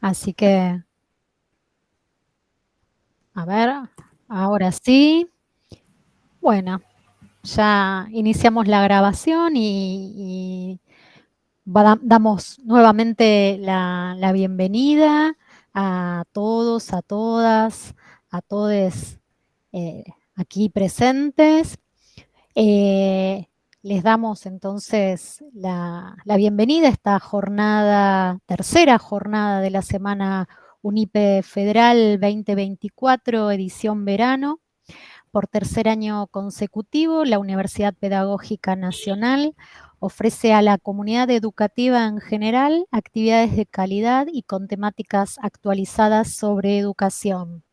Así que, a ver, ahora sí. Bueno, ya iniciamos la grabación y damos nuevamente la bienvenida a todos, a todas, a todes eh, aquí presentes. Eh, Les damos entonces la bienvenida a esta jornada, tercera jornada de la Semana UNIPE Federal 2024, edición verano. Por tercer año consecutivo, la Universidad Pedagógica Nacional ofrece a la comunidad educativa en general actividades de calidad y con temáticas actualizadas sobre educación.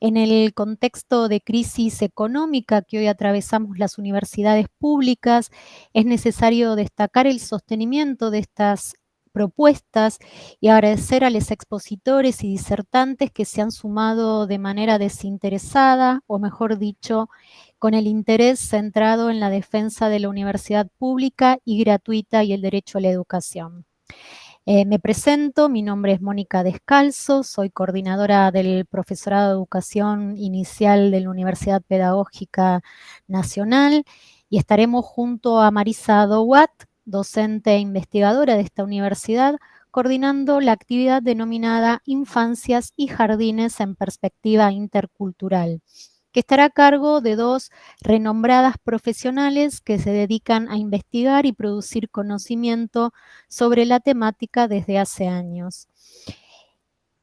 En el contexto de crisis económica que hoy atravesamos las universidades públicas, es necesario destacar el sostenimiento de estas propuestas y agradecer a los expositores y disertantes que se han sumado de manera desinteresada, o mejor dicho, con el interés centrado en la defensa de la universidad pública y gratuita y el derecho a la educación. Me presento, mi nombre es Mónica Descalzo, soy coordinadora del Profesorado de Educación Inicial de la Universidad Pedagógica Nacional y estaremos junto a Marisa Dowat, docente e investigadora de esta universidad, coordinando la actividad denominada Infancias y Jardines en Perspectiva Intercultural, que estará a cargo de dos renombradas profesionales que se dedican a investigar y producir conocimiento sobre la temática desde hace años.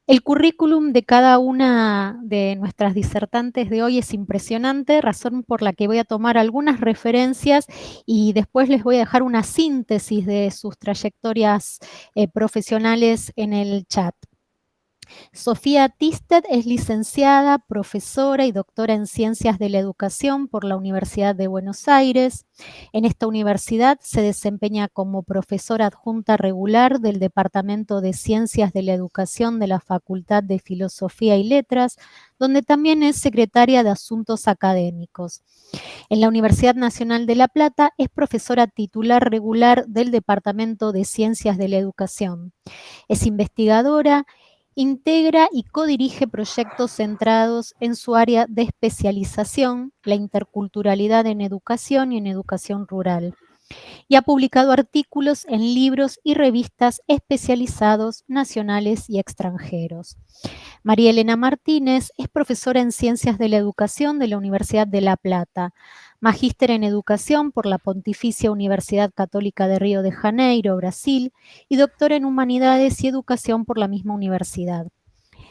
El currículum de cada una de nuestras disertantes de hoy es impresionante, razón por la que voy a tomar algunas referencias y después les voy a dejar una síntesis de sus trayectorias profesionales en el chat. Sofía Tisted es licenciada, profesora y doctora en Ciencias de la Educación por la Universidad de Buenos Aires. En esta universidad se desempeña como profesora adjunta regular del Departamento de Ciencias de la Educación de la Facultad de Filosofía y Letras, donde también es secretaria de Asuntos Académicos. En la Universidad Nacional de La Plata es profesora titular regular del Departamento de Ciencias de la Educación. Es investigadora, integra y codirige proyectos centrados en su área de especialización, la interculturalidad en educación y en educación rural. Y ha publicado artículos en libros y revistas especializados nacionales y extranjeros. María Elena Martínez es profesora en Ciencias de la Educación de la Universidad de La Plata, magíster en Educación por la Pontificia Universidad Católica de Río de Janeiro, Brasil, y doctora en Humanidades y Educación por la misma universidad.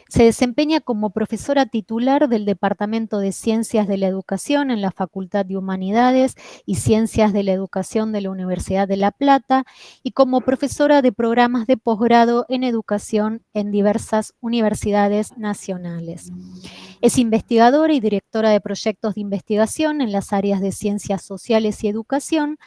Se desempeña como profesora titular del Departamento de Ciencias de la Educación en la Facultad de Humanidades y Ciencias de la Educación de la Universidad de La Plata y como profesora de programas de posgrado en educación en diversas universidades nacionales. Es investigadora y directora de proyectos de investigación en las áreas de ciencias sociales y educación.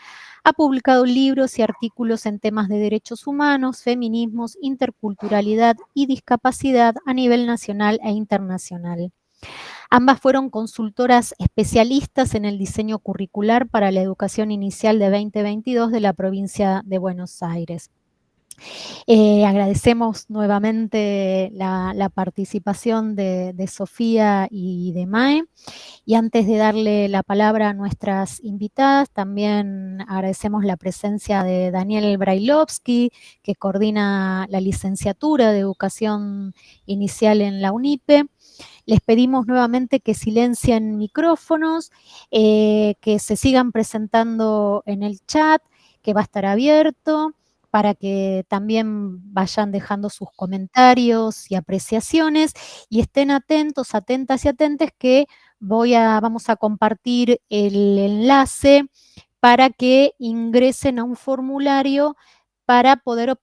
Ha publicado libros y artículos en temas de derechos humanos, feminismos, interculturalidad y discapacidad a nivel nacional e internacional. Ambas fueron consultoras especialistas en el diseño curricular para la educación inicial de 2022 de la provincia de Buenos Aires. Agradecemos nuevamente la participación de Sofía y de Mae. Y antes de darle la palabra a nuestras invitadas, también agradecemos la presencia de Daniel Brailovsky, que coordina la licenciatura de Educación Inicial en la UNIPE. Les pedimos nuevamente que silencien micrófonos, que se sigan presentando en el chat, que va a estar abierto, para que también vayan dejando sus comentarios y apreciaciones y estén atentos, atentas y atentes que vamos a compartir el enlace para que ingresen a un formulario para poder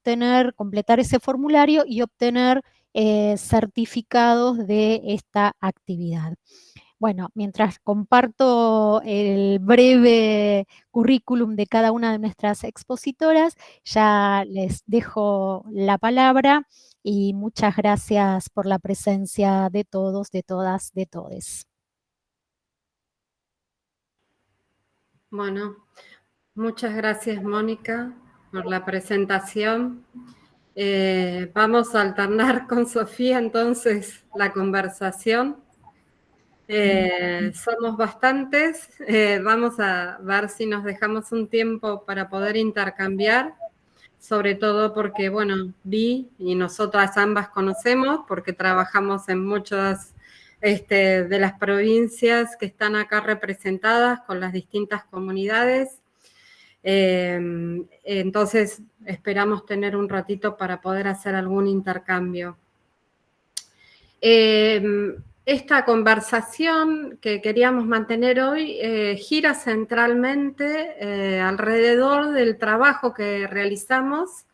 completar ese formulario y obtener certificados de esta actividad. Bueno, mientras comparto el breve currículum de cada una de nuestras expositoras, ya les dejo la palabra y muchas gracias por la presencia de todos, de todas, de todes. Bueno, muchas gracias, Mónica, por la presentación. Vamos a alternar con Sofía entonces la conversación. Somos bastantes, vamos a ver si nos dejamos un tiempo para poder intercambiar, sobre todo porque, bueno, Vi y nosotras ambas conocemos, porque trabajamos en muchas de las provincias que están acá representadas con las distintas comunidades. Entonces, esperamos tener un ratito para poder hacer algún intercambio. Esta conversación que queríamos mantener hoy gira centralmente alrededor del trabajo que realizamos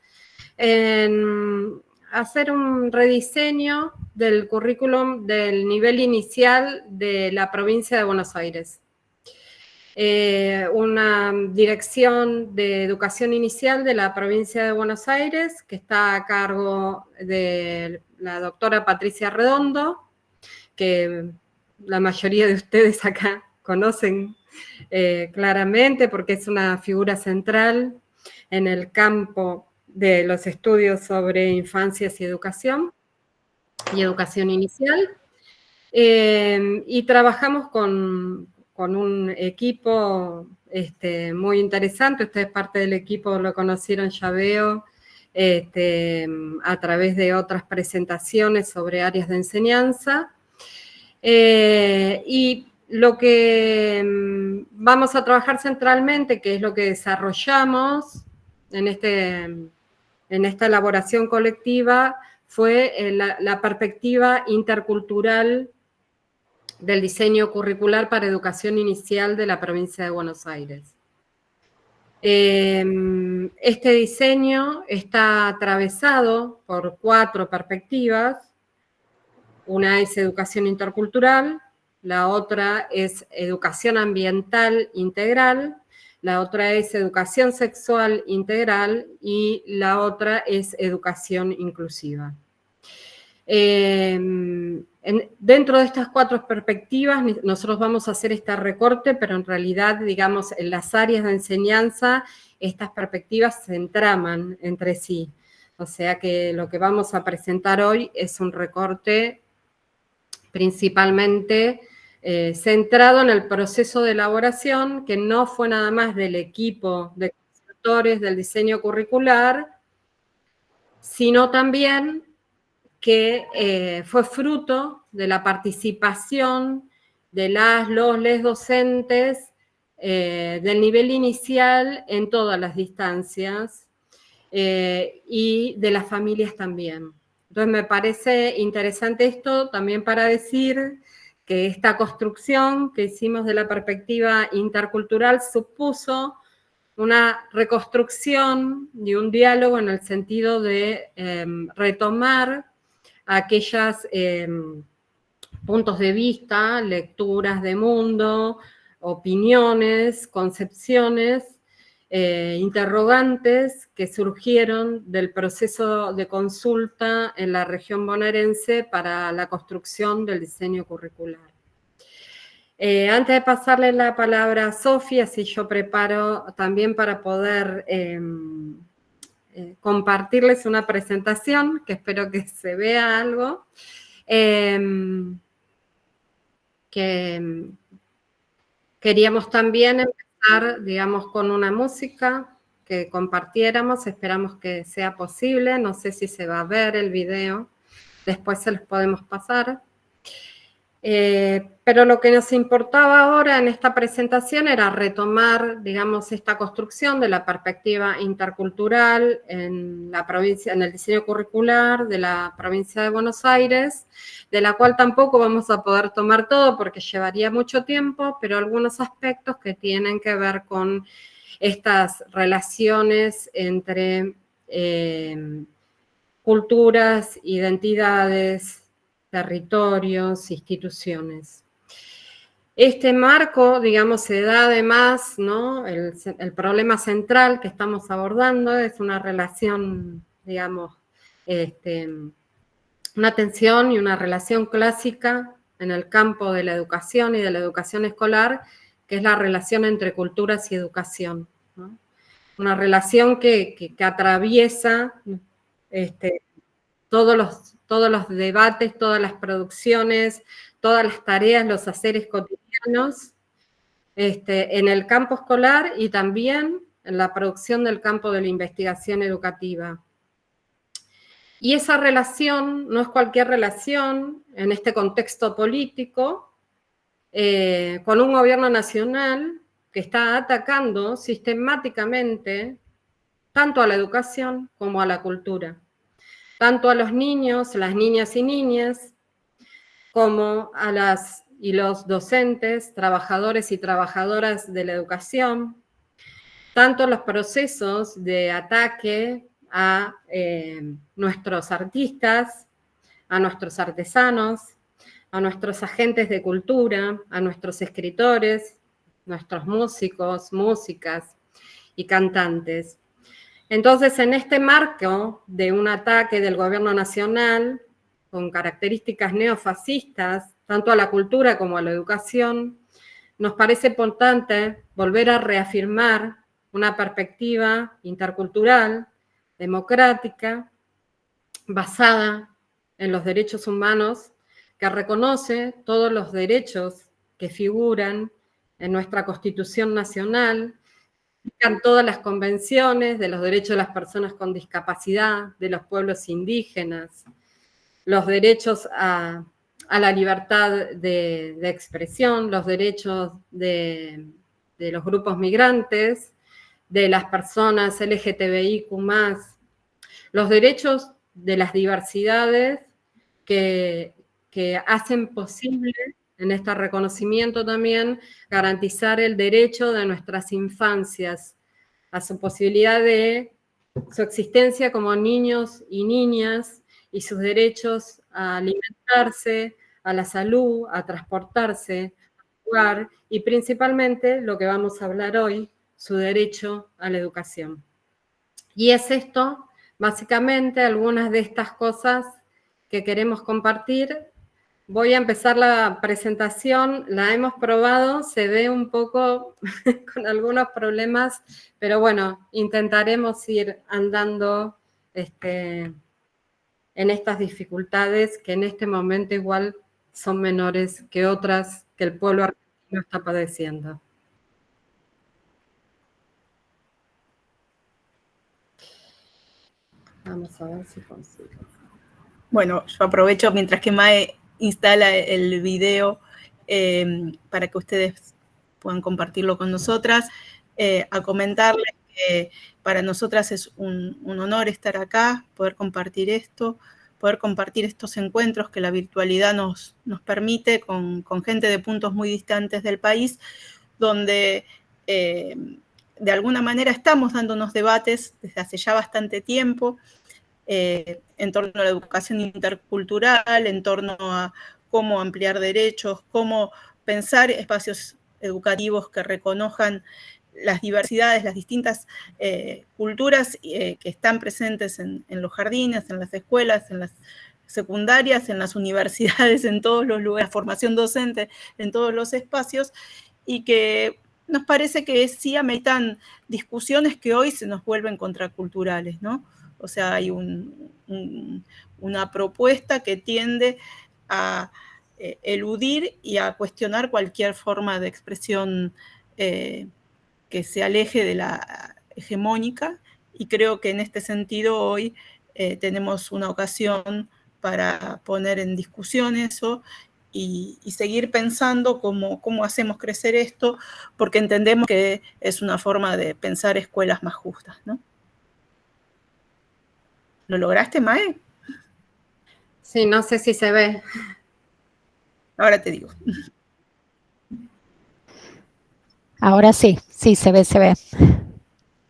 en hacer un rediseño del currículum del nivel inicial de la provincia de Buenos Aires. Una dirección de educación inicial de la provincia de Buenos Aires que está a cargo de la doctora Patricia Redondo, que la mayoría de ustedes acá conocen claramente porque es una figura central en el campo de los estudios sobre infancias y educación inicial. Y trabajamos con un equipo muy interesante. Ustedes parte del equipo lo conocieron, ya veo, a través de otras presentaciones sobre áreas de enseñanza. Y lo que vamos a trabajar centralmente, que es lo que desarrollamos en esta elaboración colectiva, fue la perspectiva intercultural del diseño curricular para educación inicial de la provincia de Buenos Aires. Este diseño está atravesado por 4 perspectivas. Una es educación intercultural, la otra es educación ambiental integral, la otra es educación sexual integral y la otra es educación inclusiva. Dentro de estas 4 perspectivas, nosotros vamos a hacer este recorte, pero en realidad, digamos, en las áreas de enseñanza, estas perspectivas se entraman entre sí. O sea que lo que vamos a presentar hoy es un recorte principalmente centrado en el proceso de elaboración, que no fue nada más del equipo de consultores del diseño curricular, sino también que fue fruto de la participación de los docentes del nivel inicial en todas las distancias y de las familias también. Entonces me parece interesante esto también para decir que esta construcción que hicimos de la perspectiva intercultural supuso una reconstrucción y un diálogo en el sentido de retomar aquellos puntos de vista, lecturas de mundo, opiniones, concepciones, interrogantes que surgieron del proceso de consulta en la región bonaerense para la construcción del diseño curricular. Antes de pasarle la palabra a Sofía, si yo preparo también para poder compartirles una presentación, que espero que se vea algo, que queríamos también empezar, digamos, con una música que compartiéramos, esperamos que sea posible, no sé si se va a ver el video, después se los podemos pasar. Pero lo que nos importaba ahora en esta presentación era retomar, digamos, esta construcción de la perspectiva intercultural en la provincia, en el diseño curricular de la provincia de Buenos Aires, de la cual tampoco vamos a poder tomar todo porque llevaría mucho tiempo, pero algunos aspectos que tienen que ver con estas relaciones entre culturas, identidades, territorios, instituciones. Este marco, digamos, se da además, ¿no? El problema central que estamos abordando es una relación, digamos, una tensión y una relación clásica en el campo de la educación y de la educación escolar, que es la relación entre culturas y educación, ¿no? Una relación que atraviesa todos los debates, todas las producciones, todas las tareas, los haceres cotidianos, en el campo escolar y también en la producción del campo de la investigación educativa. Y esa relación no es cualquier relación en este contexto político, con un gobierno nacional que está atacando sistemáticamente tanto a la educación como a la cultura, tanto a los niños, las niñas y niñas, como a las y los docentes, trabajadores y trabajadoras de la educación, tanto los procesos de ataque a nuestros artistas, a nuestros artesanos, a nuestros agentes de cultura, a nuestros escritores, nuestros músicos, músicas y cantantes. Entonces, en este marco de un ataque del gobierno nacional con características neofascistas, tanto a la cultura como a la educación, nos parece importante volver a reafirmar una perspectiva intercultural, democrática, basada en los derechos humanos, que reconoce todos los derechos que figuran en nuestra Constitución Nacional, en todas las convenciones de los derechos de las personas con discapacidad, de los pueblos indígenas, los derechos a la libertad de expresión, los derechos de los grupos migrantes, de las personas LGTBIQ+, los derechos de las diversidades que hacen posible en este reconocimiento también garantizar el derecho de nuestras infancias a su posibilidad de su existencia como niños y niñas y sus derechos a alimentarse, a la salud, a transportarse, a jugar y principalmente lo que vamos a hablar hoy, su derecho a la educación. Y es esto, básicamente, algunas de estas cosas que queremos compartir. Voy a empezar la presentación, la hemos probado, se ve un poco con algunos problemas, pero bueno, intentaremos ir andando en estas dificultades que en este momento igual son menores que otras que el pueblo argentino está padeciendo. Vamos a ver si consigo. Bueno, yo aprovecho mientras que Mae instala el video para que ustedes puedan compartirlo con nosotras, a comentarles que para nosotras es un honor estar acá, poder compartir esto, poder compartir estos encuentros que la virtualidad nos permite con gente de puntos muy distantes del país, donde de alguna manera estamos dando unos debates desde hace ya bastante tiempo, en torno a la educación intercultural, en torno a cómo ampliar derechos, cómo pensar espacios educativos que reconozcan las diversidades, las distintas culturas que están presentes en los jardines, en las escuelas, en las secundarias, en las universidades, en todos los lugares, formación docente, en todos los espacios, y que nos parece que sí ameritan discusiones que hoy se nos vuelven contraculturales, ¿no? O sea, hay una propuesta que tiende a eludir y a cuestionar cualquier forma de expresión que se aleje de la hegemónica, y creo que en este sentido hoy tenemos una ocasión para poner en discusión eso y seguir pensando cómo hacemos crecer esto, porque entendemos que es una forma de pensar escuelas más justas, ¿no? ¿Lo lograste, Mae? Sí, no sé si se ve. Ahora te digo. Ahora sí, sí, se ve, se ve.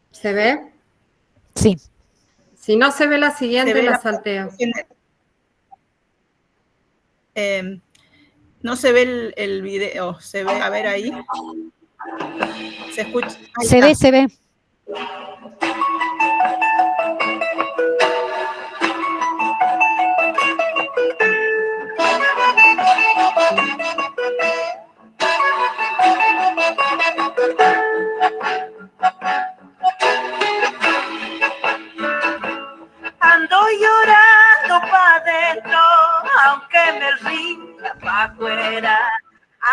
¿Se ve? Sí. Si no se ve la siguiente, la salteo. No se ve el video, se ve, a ver ahí. ¿Se escucha? Ahí se está. ve, se ve. Ando solo, aunque me rinda pa' afuera.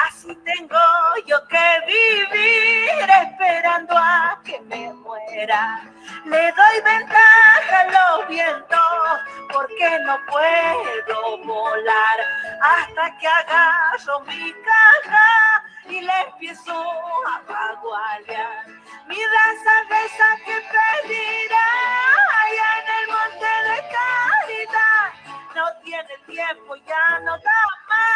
Así tengo yo que vivir esperando a que me muera. Le doy ventaja a los vientos porque no puedo volar hasta que agarro mi caja y le empiezo a pagualear. Mi raza reza que pedirá allá en el monte de caridad. No tiene tiempo, ya no da más.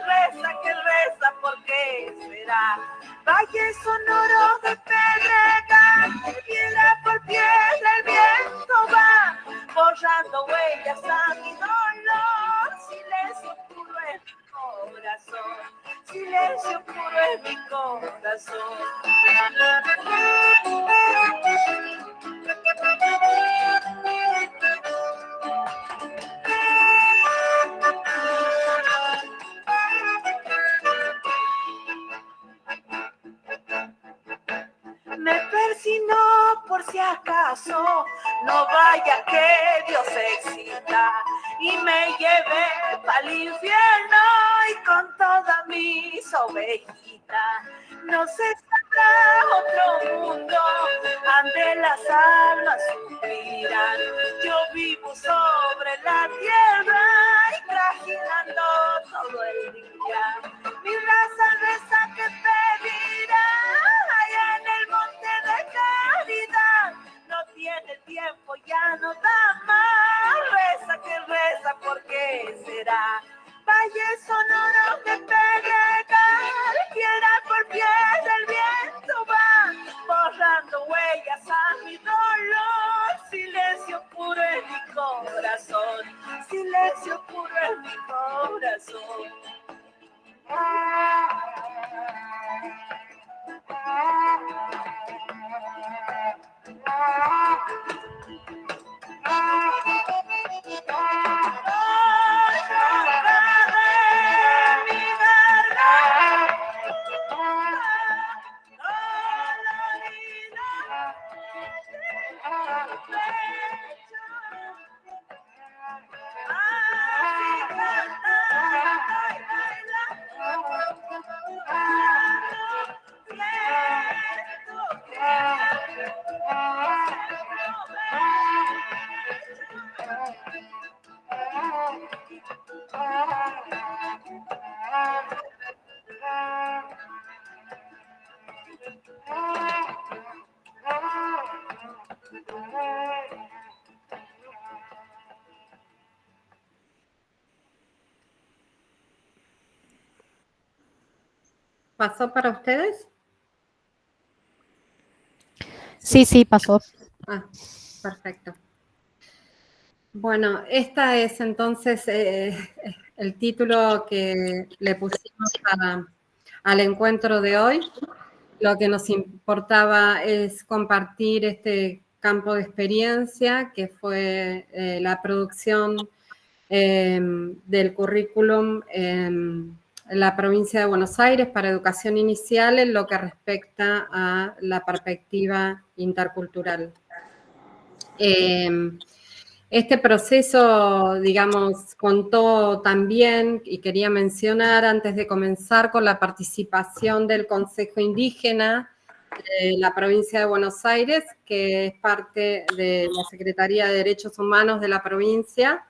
Reza que reza, ¿por qué será? Valle sonoro de pedregal, piedra por piedra el viento va, borrando huellas a mi dolor. Silencio puro es mi corazón, silencio puro es mi corazón. Me persino por si acaso, no vaya que Dios se excita y me lleve pa'l infierno y con todas mis ovejitas. No se sabrá otro mundo, ande las almas suspiran. Yo vivo sobre la tierra y trajinando todo el día. Mi raza reza que pedirá allá en el monte de caridad. No tiene tiempo, ya no da más. Reza que reza, ¿por qué será? Valle sonoro que pedregal, piedra por piedra el viento va, borrando huellas a mi dolor. Silencio puro en mi corazón, silencio puro en mi corazón. ¿Pasó para ustedes? Sí, sí, pasó. Ah, perfecto. Bueno, esta es entonces el título que le pusimos al encuentro de hoy. Lo que nos importaba es compartir este campo de experiencia que fue la producción del currículum en la provincia de Buenos Aires para educación inicial en lo que respecta a la perspectiva intercultural. Este proceso, digamos, contó también, y quería mencionar antes de comenzar, con la participación del Consejo Indígena de la provincia de Buenos Aires, que es parte de la Secretaría de Derechos Humanos de la provincia,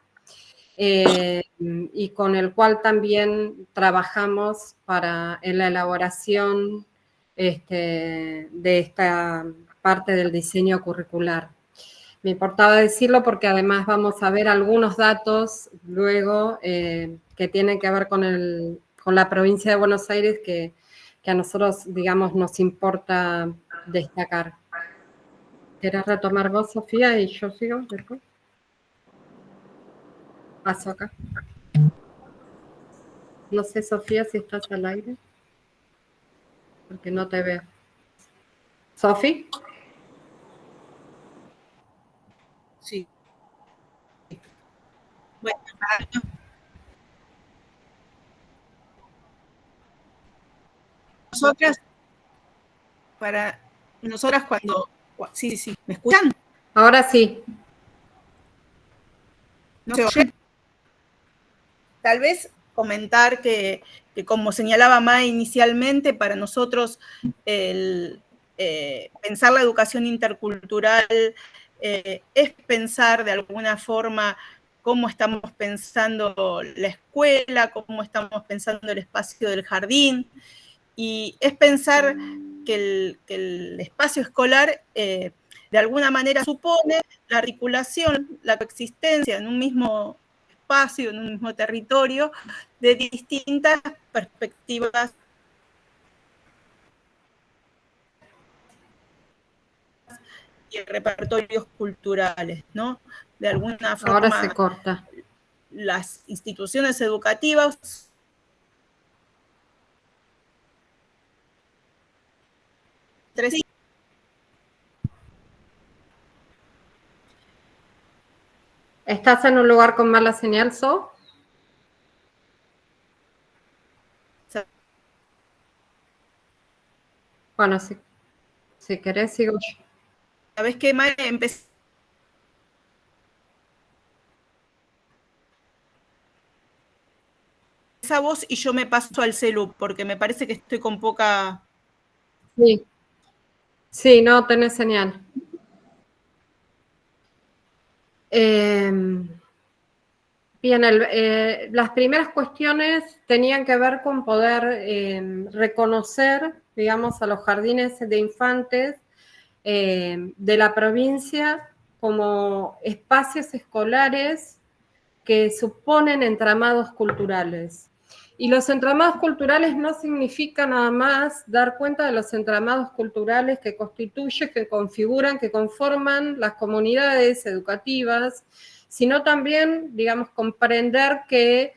y con el cual también trabajamos en la elaboración de esta parte del diseño curricular. Me importaba decirlo porque además vamos a ver algunos datos luego que tienen que ver con la provincia de Buenos Aires que a nosotros, digamos, nos importa destacar. ¿Querés retomar vos, Sofía, y yo sigo después? Paso acá. No sé, Sofía, si estás al aire, porque no te veo. ¿Sofi? Sí. Bueno, nosotras cuando... Sí, sí, ¿me escuchan? Ahora sí. ¿No se oye? tal vez comentar que como señalaba Mae inicialmente, para nosotros pensar la educación intercultural es pensar de alguna forma cómo estamos pensando la escuela, cómo estamos pensando el espacio del jardín, y es pensar que el espacio escolar de alguna manera supone la articulación, la coexistencia en un mismo espacio, en un mismo territorio, de distintas perspectivas y repertorios culturales, ¿no? De alguna forma, ahora se corta. Las instituciones educativas entre sí. ¿Estás en un lugar con mala señal, So? Bueno, si querés, sigo yo. ¿Sabés qué, Mae? Empecé esa voz y yo me paso al celu, porque me parece que estoy con poca... Sí. Sí, no tenés señal. Bien, las primeras cuestiones tenían que ver con poder reconocer, digamos, a los jardines de infantes de la provincia como espacios escolares que suponen entramados culturales. Y los entramados culturales no significan nada más dar cuenta de los entramados culturales que constituyen, que configuran, que conforman las comunidades educativas, sino también, digamos, comprender que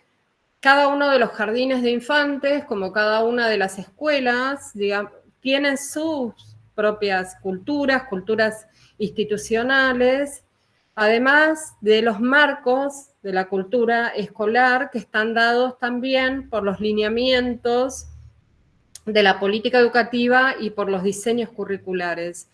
cada uno de los jardines de infantes, como cada una de las escuelas, digamos, tienen sus propias culturas institucionales, además de los marcos de la cultura escolar que están dados también por los lineamientos de la política educativa y por los diseños curriculares.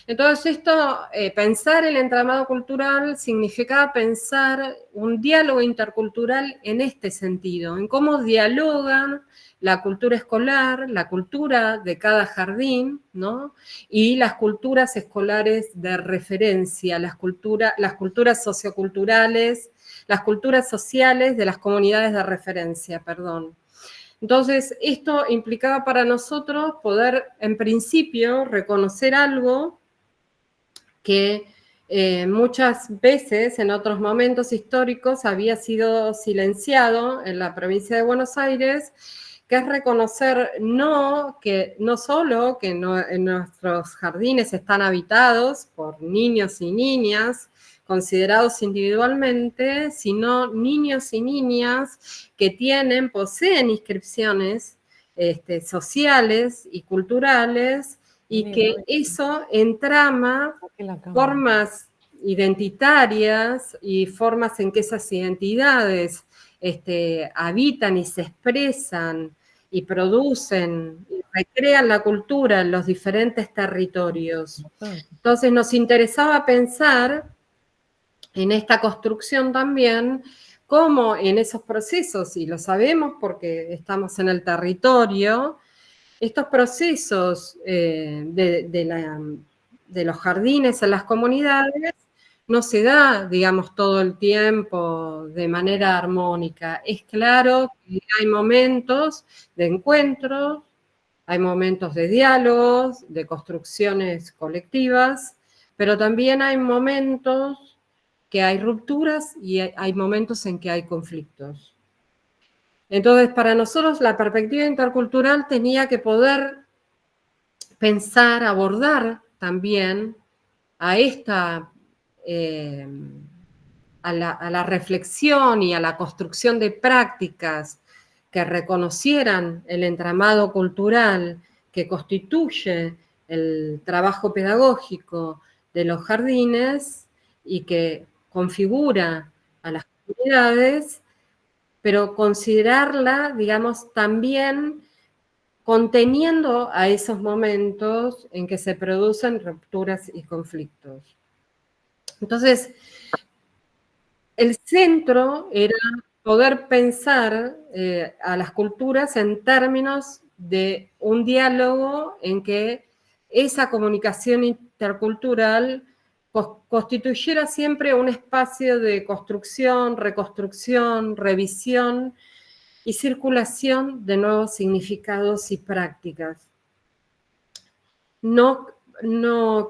Entonces esto, pensar el entramado cultural significaba pensar un diálogo intercultural en este sentido, en cómo dialogan la cultura escolar, la cultura de cada jardín, ¿no? Y las culturas escolares de referencia, las culturas socioculturales, las culturas sociales de las comunidades de referencia, perdón. Entonces, esto implicaba para nosotros poder, en principio, reconocer algo que muchas veces en otros momentos históricos había sido silenciado en la provincia de Buenos Aires, que es reconocer no solo que en nuestros jardines están habitados por niños y niñas considerados individualmente, sino niños y niñas que poseen inscripciones sociales y culturales, y que eso entrama formas identitarias y formas en que esas identidades habitan y se expresan y producen y recrean la cultura en los diferentes territorios. Entonces nos interesaba pensar en esta construcción también cómo en esos procesos, y lo sabemos porque estamos en el territorio, estos procesos de los jardines en las comunidades no se da, digamos, todo el tiempo de manera armónica. Es claro que hay momentos de encuentro, hay momentos de diálogos, de construcciones colectivas, pero también hay momentos que hay rupturas y hay momentos en que hay conflictos. Entonces, para nosotros la perspectiva intercultural tenía que poder pensar, abordar también a la reflexión y a la construcción de prácticas que reconocieran el entramado cultural que constituye el trabajo pedagógico de los jardines y que configura a las comunidades, pero considerarla, digamos, también conteniendo a esos momentos en que se producen rupturas y conflictos. Entonces, el centro era poder pensar a las culturas en términos de un diálogo en que esa comunicación intercultural constituyera siempre un espacio de construcción, reconstrucción, revisión y circulación de nuevos significados y prácticas. No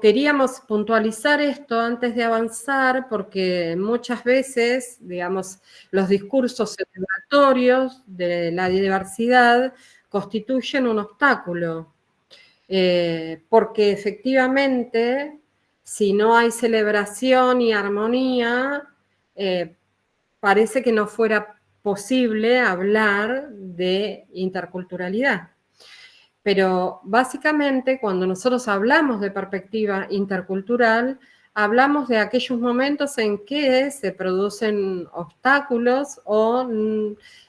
queríamos puntualizar esto antes de avanzar porque muchas veces, digamos, los discursos celebratorios de la diversidad constituyen un obstáculo, porque efectivamente, si no hay celebración y armonía, parece que no fuera posible hablar de interculturalidad. Pero básicamente cuando nosotros hablamos de perspectiva intercultural, hablamos de aquellos momentos en que se producen obstáculos o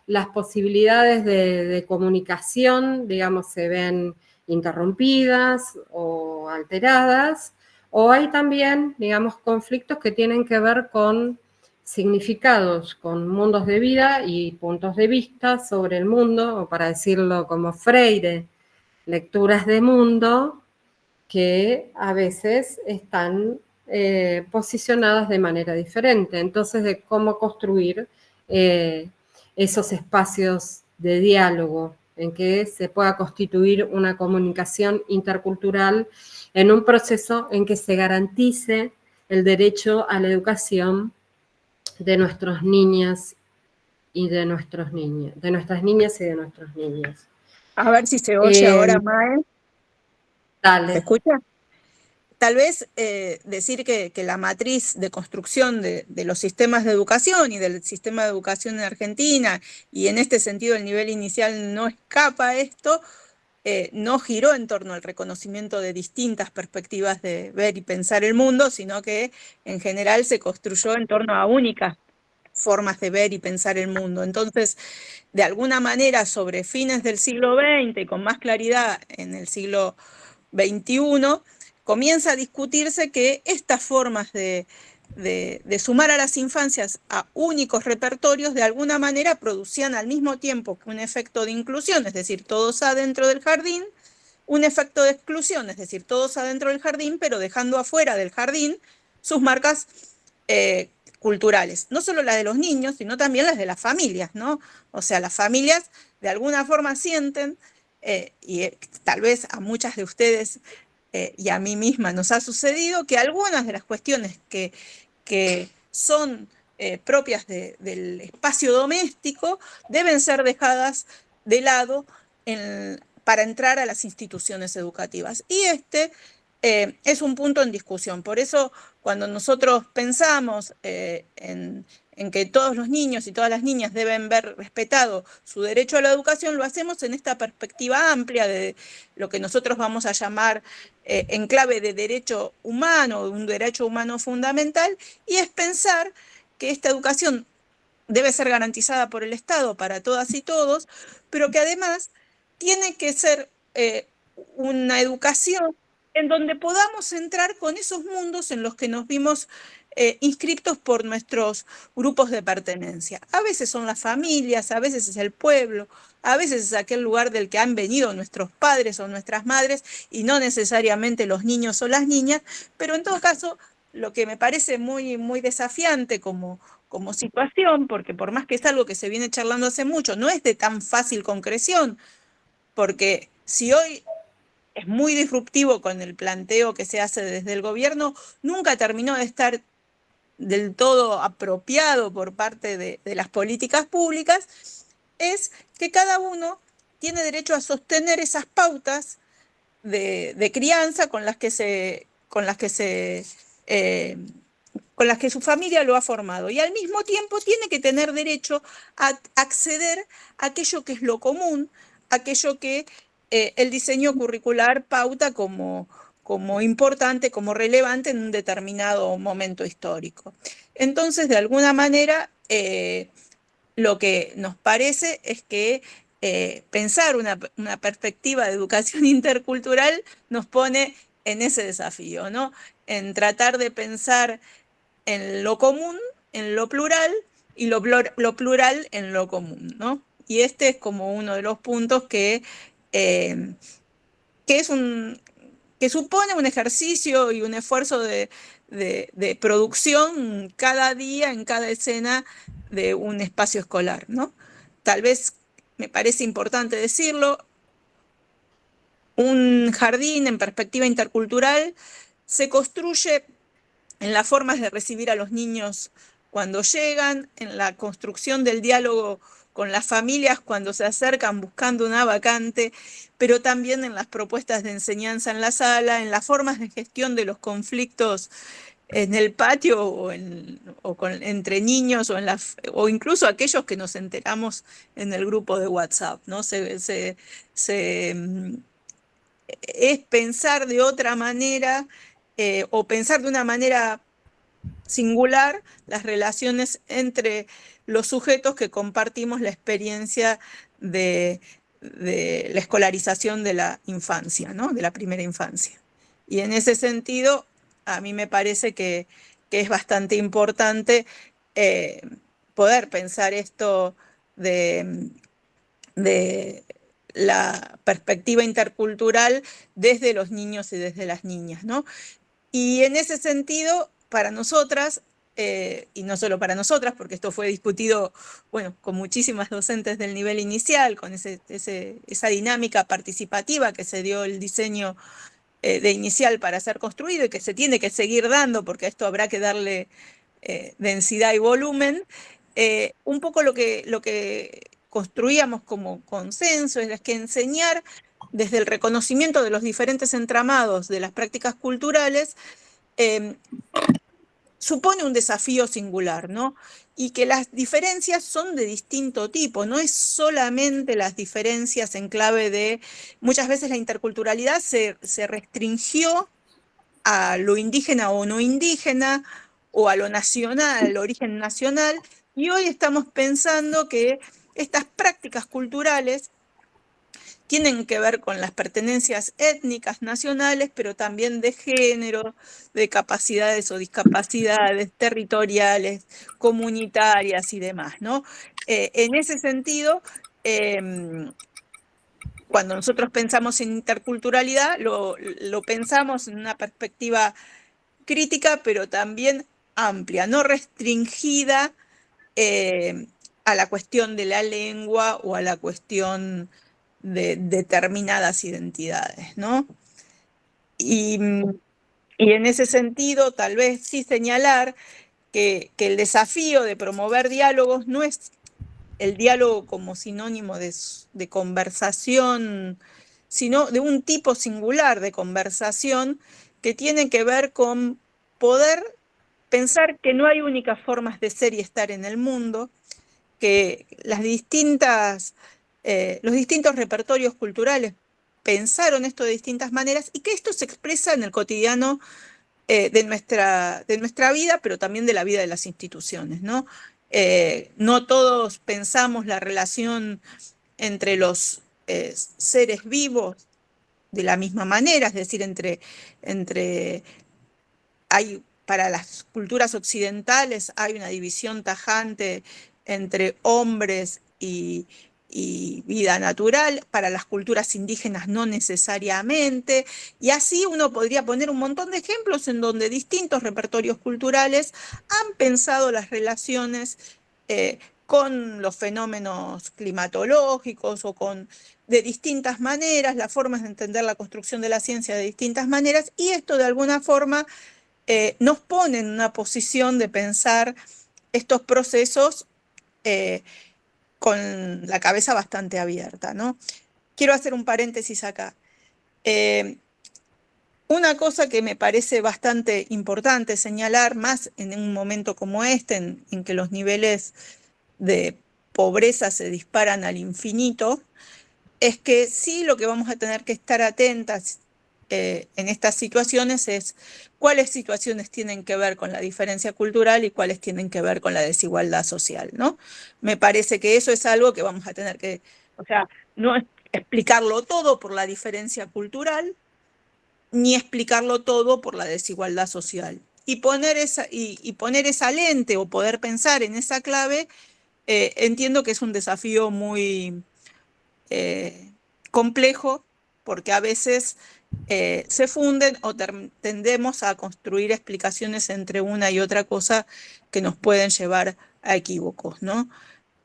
las posibilidades de comunicación, digamos, se ven interrumpidas o alteradas, o hay también, digamos, conflictos que tienen que ver con significados, con mundos de vida y puntos de vista sobre el mundo, o para decirlo como Freire, lecturas de mundo que a veces están posicionadas de manera diferente. Entonces, de cómo construir esos espacios de diálogo en que se pueda constituir una comunicación intercultural en un proceso en que se garantice el derecho a la educación de nuestras niñas y de nuestros niños, de nuestras niñas y de nuestros niños. A ver si se oye ahora, Mae. Dale. ¿Se escucha? Tal vez decir que la matriz de construcción de los sistemas de educación y del sistema de educación en Argentina, y en este sentido el nivel inicial no escapa a esto, no giró en torno al reconocimiento de distintas perspectivas de ver y pensar el mundo, sino que en general se construyó en torno a únicas formas de ver y pensar el mundo. Entonces, de alguna manera, sobre fines del siglo XX y con más claridad en el siglo XXI, comienza a discutirse que estas formas de sumar a las infancias a únicos repertorios, de alguna manera producían al mismo tiempo que un efecto de inclusión, es decir, todos adentro del jardín, un efecto de exclusión, es decir, todos adentro del jardín, pero dejando afuera del jardín sus marcas culturales, no solo las de los niños, sino también las de las familias, ¿no? O sea, las familias de alguna forma sienten, y tal vez a muchas de ustedes y a mí misma nos ha sucedido, que algunas de las cuestiones que son propias del espacio doméstico deben ser dejadas de lado para entrar a las instituciones educativas. Y es un punto en discusión. Por eso, cuando nosotros pensamos en que todos los niños y todas las niñas deben ver respetado su derecho a la educación, lo hacemos en esta perspectiva amplia de lo que nosotros vamos a llamar en clave de derecho humano, un derecho humano fundamental, y es pensar que esta educación debe ser garantizada por el Estado para todas y todos, pero que además tiene que ser una educación en donde podamos entrar con esos mundos en los que nos vimos inscriptos por nuestros grupos de pertenencia. A veces son las familias, a veces es el pueblo, a veces es aquel lugar del que han venido nuestros padres o nuestras madres y no necesariamente los niños o las niñas, pero en todo caso lo que me parece muy, muy desafiante como situación, porque por más que es algo que se viene charlando hace mucho, no es de tan fácil concreción, porque si hoy es muy disruptivo con el planteo que se hace desde el gobierno, nunca terminó de estar del todo apropiado por parte de las políticas públicas, es que cada uno tiene derecho a sostener esas pautas de crianza con las que su familia lo ha formado, y al mismo tiempo tiene que tener derecho a acceder a aquello que es lo común, aquello que el diseño curricular pauta como importante, como relevante en un determinado momento histórico. Entonces, de alguna manera, lo que nos parece es que pensar una perspectiva de educación intercultural nos pone en ese desafío, ¿no? En tratar de pensar en lo común, en lo plural, y lo plural en lo común, ¿no? Y este es como uno de los puntos que supone un ejercicio y un esfuerzo de producción cada día, en cada escena de un espacio escolar, ¿no? Tal vez, me parece importante decirlo, un jardín en perspectiva intercultural se construye en las formas de recibir a los niños cuando llegan, en la construcción del diálogo con las familias cuando se acercan buscando una vacante, pero también en las propuestas de enseñanza en la sala, en las formas de gestión de los conflictos en el patio entre niños o incluso aquellos que nos enteramos en el grupo de WhatsApp, ¿no? Es pensar de otra manera o pensar de una manera singular las relaciones entre los sujetos que compartimos la experiencia de la escolarización de la infancia, ¿no? De la primera infancia. Y en ese sentido, a mí me parece que es bastante importante poder pensar esto de la perspectiva intercultural desde los niños y desde las niñas, ¿no? Y en ese sentido, para nosotras, y no solo para nosotras, porque esto fue discutido, bueno, con muchísimas docentes del nivel inicial, con esa dinámica participativa que se dio el diseño de inicial para ser construido y que se tiene que seguir dando, porque a esto habrá que darle densidad y volumen. Un poco lo que construíamos como consenso es que enseñar desde el reconocimiento de los diferentes entramados de las prácticas culturales supone un desafío singular, ¿no? Y que las diferencias son de distinto tipo, no es solamente las diferencias en clave de, muchas veces la interculturalidad se restringió a lo indígena o no indígena, o a lo nacional, al origen nacional, y hoy estamos pensando que estas prácticas culturales tienen que ver con las pertenencias étnicas nacionales, pero también de género, de capacidades o discapacidades territoriales, comunitarias y demás, ¿no? En ese sentido, cuando nosotros pensamos en interculturalidad, lo pensamos en una perspectiva crítica, pero también amplia, no restringida a la cuestión de la lengua o a la cuestión de determinadas identidades, ¿no? Y en ese sentido, tal vez sí señalar que el desafío de promover diálogos no es el diálogo como sinónimo de conversación, sino de un tipo singular de conversación que tiene que ver con poder pensar que no hay únicas formas de ser y estar en el mundo, que los distintos repertorios culturales pensaron esto de distintas maneras y que esto se expresa en el cotidiano de nuestra vida, pero también de la vida de las instituciones, ¿no? No todos pensamos la relación entre los seres vivos de la misma manera, es decir, para las culturas occidentales hay una división tajante entre hombres y vida natural, para las culturas indígenas no necesariamente, y así uno podría poner un montón de ejemplos en donde distintos repertorios culturales han pensado las relaciones con los fenómenos climatológicos o de distintas maneras, las formas de entender la construcción de la ciencia de distintas maneras, y esto de alguna forma nos pone en una posición de pensar estos procesos con la cabeza bastante abierta, ¿no? Quiero hacer un paréntesis acá. Una cosa que me parece bastante importante señalar, más en un momento como este, en que los niveles de pobreza se disparan al infinito, es que sí lo que vamos a tener que estar atentas en estas situaciones es cuáles situaciones tienen que ver con la diferencia cultural y cuáles tienen que ver con la desigualdad social, ¿no? Me parece que eso es algo que vamos a tener que, o sea, no explicarlo todo por la diferencia cultural, ni explicarlo todo por la desigualdad social. poner esa lente o poder pensar en esa clave, entiendo que es un desafío muy complejo, porque a veces se funden o tendemos a construir explicaciones entre una y otra cosa que nos pueden llevar a equívocos, ¿no?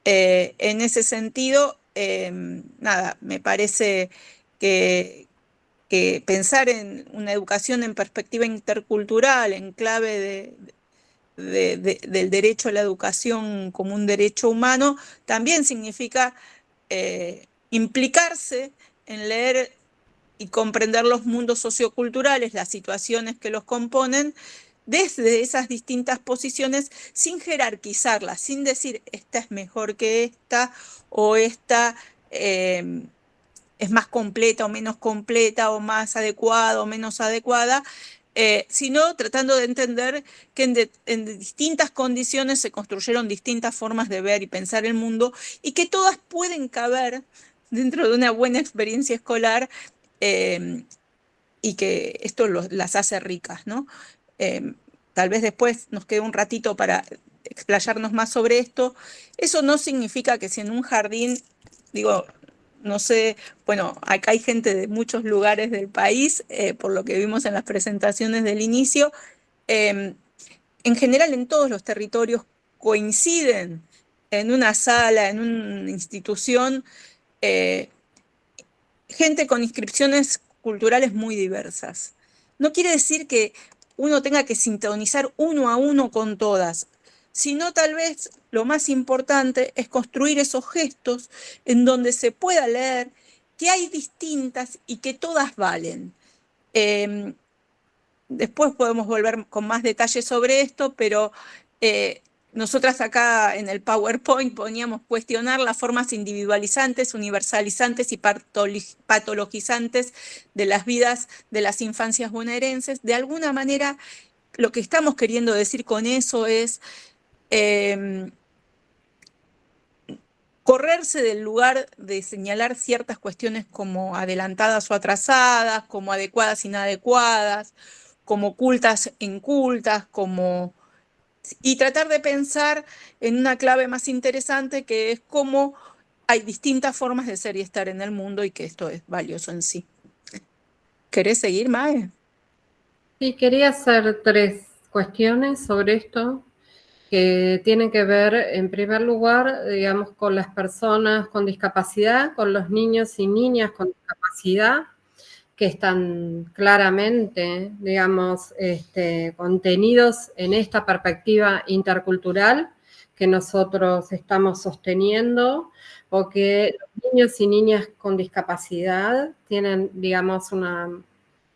En ese sentido, nada, me parece que pensar en una educación en perspectiva intercultural, en clave del derecho a la educación como un derecho humano, también significa implicarse en leer y comprender los mundos socioculturales, las situaciones que los componen, desde esas distintas posiciones, sin jerarquizarlas, sin decir esta es mejor que esta o esta es más completa o menos completa o más adecuada o menos adecuada, sino tratando de entender que en distintas condiciones se construyeron distintas formas de ver y pensar el mundo y que todas pueden caber dentro de una buena experiencia escolar, y que esto las hace ricas, ¿no? Tal vez después nos quede un ratito para explayarnos más sobre esto. Eso no significa que si en un jardín, digo, no sé, bueno, acá hay gente de muchos lugares del país, por lo que vimos en las presentaciones del inicio. En general, en todos los territorios coinciden en una sala, en una institución, gente con inscripciones culturales muy diversas. No quiere decir que uno tenga que sintonizar uno a uno con todas, sino tal vez lo más importante es construir esos gestos en donde se pueda leer que hay distintas y que todas valen. Después podemos volver con más detalles sobre esto, pero nosotras acá en el PowerPoint poníamos cuestionar las formas individualizantes, universalizantes y patologizantes de las vidas de las infancias bonaerenses. De alguna manera, lo que estamos queriendo decir con eso es correrse del lugar de señalar ciertas cuestiones como adelantadas o atrasadas, como adecuadas e inadecuadas, como cultas e incultas, y tratar de pensar en una clave más interesante, que es cómo hay distintas formas de ser y estar en el mundo y que esto es valioso en sí. ¿Querés seguir, Mae? Sí, quería hacer 3 cuestiones sobre esto que tienen que ver, en primer lugar, digamos, con las personas con discapacidad, con los niños y niñas con discapacidad, que están claramente, digamos, contenidos en esta perspectiva intercultural que nosotros estamos sosteniendo, o que los niños y niñas con discapacidad tienen, digamos, una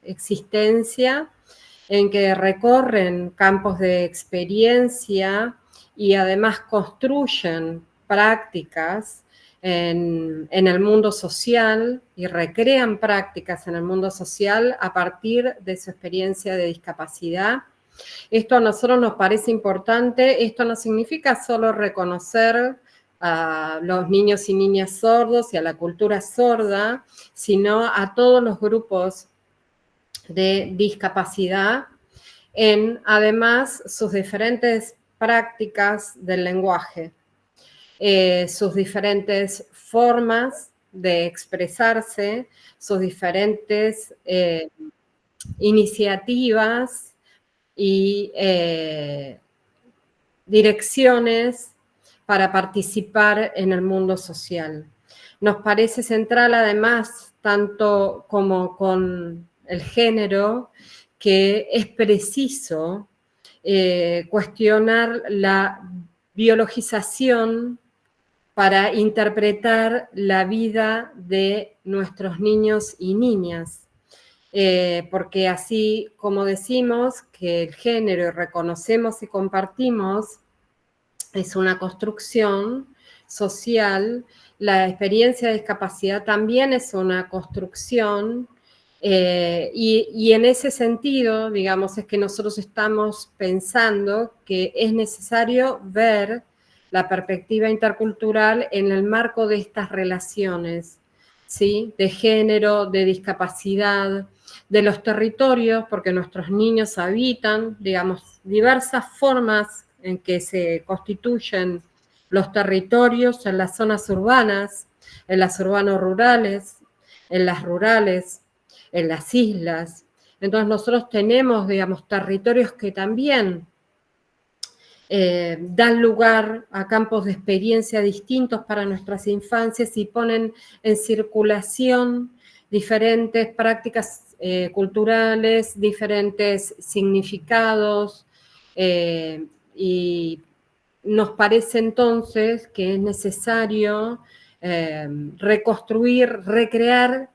existencia en que recorren campos de experiencia y además construyen prácticas en el mundo social y recrean prácticas en el mundo social a partir de su experiencia de discapacidad. Esto a nosotros nos parece importante. Esto no significa solo reconocer a los niños y niñas sordos y a la cultura sorda, sino a todos los grupos de discapacidad en, además, sus diferentes prácticas del lenguaje, sus diferentes formas de expresarse, sus diferentes iniciativas y direcciones para participar en el mundo social. Nos parece central, además, tanto como con el género, que es preciso cuestionar la biologización para interpretar la vida de nuestros niños y niñas. Porque así como decimos que el género reconocemos y compartimos es una construcción social, la experiencia de discapacidad también es una construcción, y en ese sentido, digamos, es que nosotros estamos pensando que es necesario ver la perspectiva intercultural en el marco de estas relaciones, ¿sí? De género, de discapacidad, de los territorios, porque nuestros niños habitan, digamos, diversas formas en que se constituyen los territorios en las zonas urbanas, en las urbanos-rurales, en las rurales, en las islas. Entonces nosotros tenemos, digamos, territorios que también dan lugar a campos de experiencia distintos para nuestras infancias y ponen en circulación diferentes prácticas culturales, diferentes significados, y nos parece entonces que es necesario reconstruir, recrear,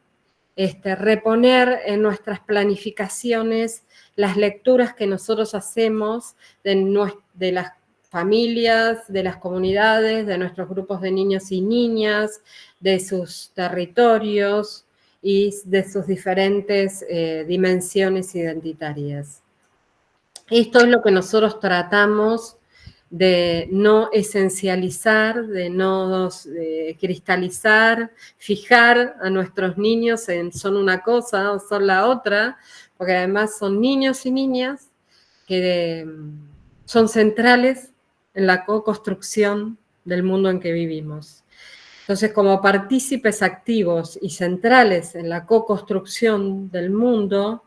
reponer en nuestras planificaciones las lecturas que nosotros hacemos de las familias, de las comunidades, de nuestros grupos de niños y niñas, de sus territorios y de sus diferentes dimensiones identitarias. Esto es lo que nosotros tratamos de no esencializar, de no cristalizar, fijar a nuestros niños en son una cosa o son la otra, porque además son niños y niñas que son centrales en la co-construcción del mundo en que vivimos. Entonces, como partícipes activos y centrales en la co-construcción del mundo,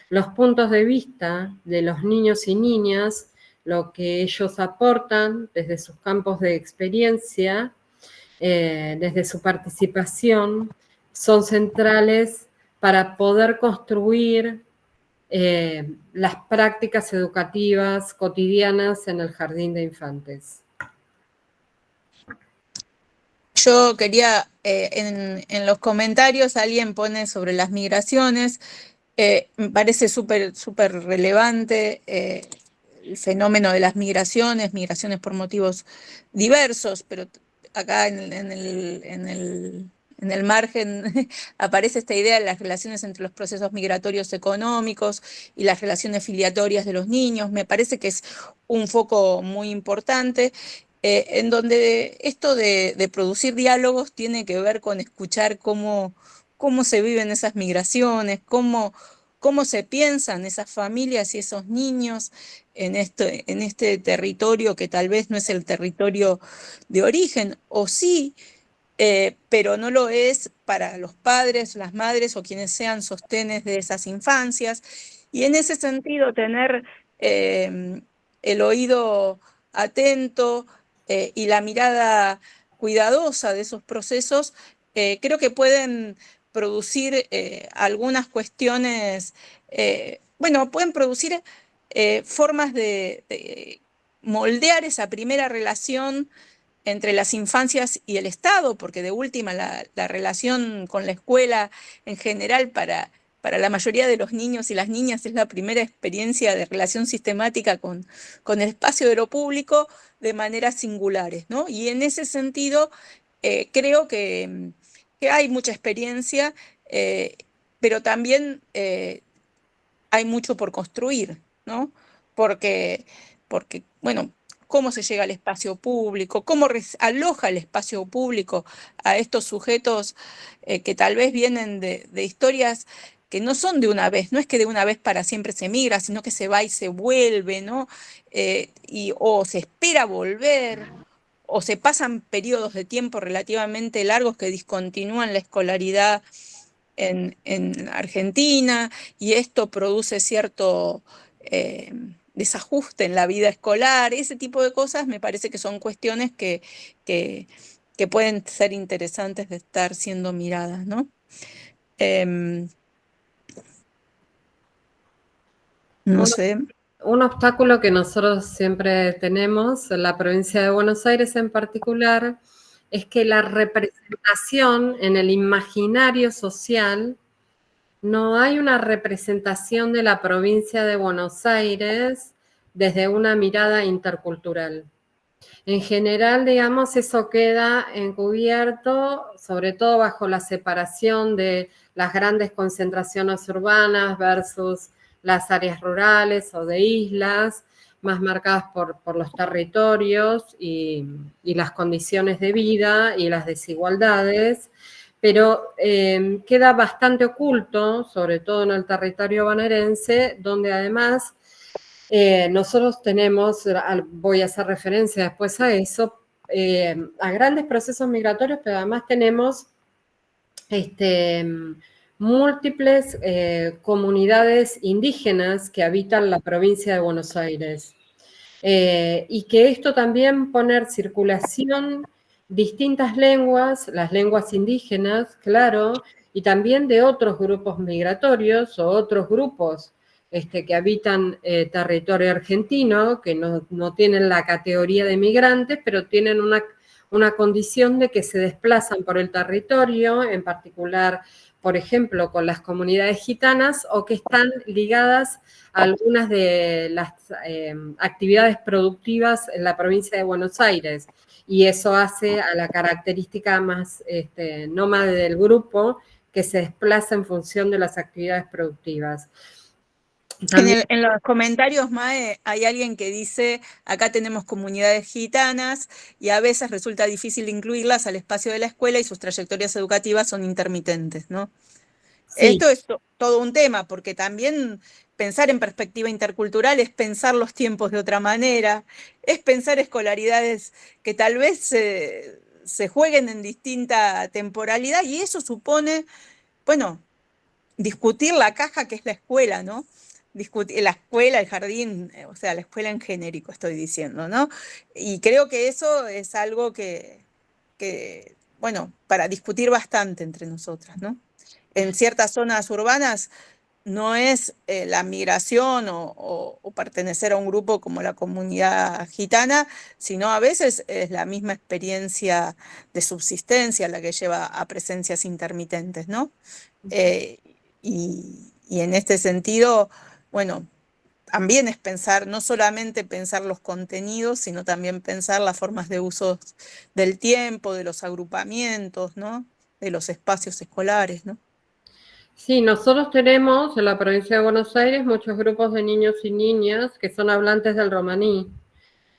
los puntos de vista de los niños y niñas, lo que ellos aportan desde sus campos de experiencia, desde su participación, son centrales para poder construir las prácticas educativas cotidianas en el jardín de infantes. Yo quería, en los comentarios alguien pone sobre las migraciones, me parece súper relevante el fenómeno de las migraciones por motivos diversos, pero acá en el margen aparece esta idea de las relaciones entre los procesos migratorios económicos y las relaciones filiatorias de los niños. Me parece que es un foco muy importante, en donde esto de producir diálogos tiene que ver con escuchar cómo se viven esas migraciones, cómo se piensan esas familias y esos niños en este territorio que tal vez no es el territorio de origen, o sí, pero no lo es para los padres, las madres o quienes sean sostenes de esas infancias. Y en ese sentido, tener el oído atento y la mirada cuidadosa de esos procesos, creo que pueden producir algunas cuestiones, pueden producir formas de moldear esa primera relación entre las infancias y el Estado, porque de última la relación con la escuela en general para la mayoría de los niños y las niñas es la primera experiencia de relación sistemática con el espacio de lo público de maneras singulares, ¿no? Y en ese sentido creo que hay mucha experiencia, pero también hay mucho por construir, ¿no? Porque bueno, cómo se llega al espacio público, cómo aloja el espacio público a estos sujetos que tal vez vienen de historias que no son de una vez, no es que de una vez para siempre se migra, sino que se va y se vuelve, ¿no? O se espera volver, o se pasan periodos de tiempo relativamente largos que discontinúan la escolaridad en Argentina, y esto produce cierto desajuste en la vida escolar. Ese tipo de cosas me parece que son cuestiones que pueden ser interesantes de estar siendo miradas, ¿no? No sé. Un obstáculo que nosotros siempre tenemos en la provincia de Buenos Aires en particular es que la representación en el imaginario social, no hay una representación de la provincia de Buenos Aires desde una mirada intercultural. En general, digamos, eso queda encubierto, sobre todo bajo la separación de las grandes concentraciones urbanas versus las áreas rurales o de islas, más marcadas por los territorios y las condiciones de vida y las desigualdades, pero queda bastante oculto, sobre todo en el territorio bonaerense, donde además nosotros tenemos, voy a hacer referencia después a eso, a grandes procesos migratorios, pero además tenemos múltiples comunidades indígenas que habitan la provincia de Buenos Aires. Y que esto también poner circulación distintas lenguas, las lenguas indígenas, claro, y también de otros grupos migratorios o otros grupos que habitan territorio argentino, que no tienen la categoría de migrantes, pero tienen una condición de que se desplazan por el territorio, en particular, por ejemplo, con las comunidades gitanas, o que están ligadas a algunas de las actividades productivas en la provincia de Buenos Aires. Y eso hace a la característica más nómade del grupo, que se desplaza en función de las actividades productivas. En los comentarios, Mae, hay alguien que dice, acá tenemos comunidades gitanas y a veces resulta difícil incluirlas al espacio de la escuela y sus trayectorias educativas son intermitentes, ¿no? Sí. Esto es todo un tema, porque también pensar en perspectiva intercultural es pensar los tiempos de otra manera, es pensar escolaridades que tal vez se jueguen en distinta temporalidad, y eso supone, bueno, discutir la caja que es la escuela, ¿no? Discutir la escuela, el jardín, o sea, la escuela en genérico estoy diciendo, ¿no? Y creo que eso es algo que bueno, para discutir bastante entre nosotras, ¿no? En ciertas zonas urbanas no es la migración o pertenecer a un grupo como la comunidad gitana, sino a veces es la misma experiencia de subsistencia la que lleva a presencias intermitentes, ¿no? Y en este sentido, bueno, también es pensar, no solamente pensar los contenidos, sino también pensar las formas de uso del tiempo, de los agrupamientos, ¿no? De los espacios escolares, ¿no? Sí, nosotros tenemos en la provincia de Buenos Aires muchos grupos de niños y niñas que son hablantes del romaní.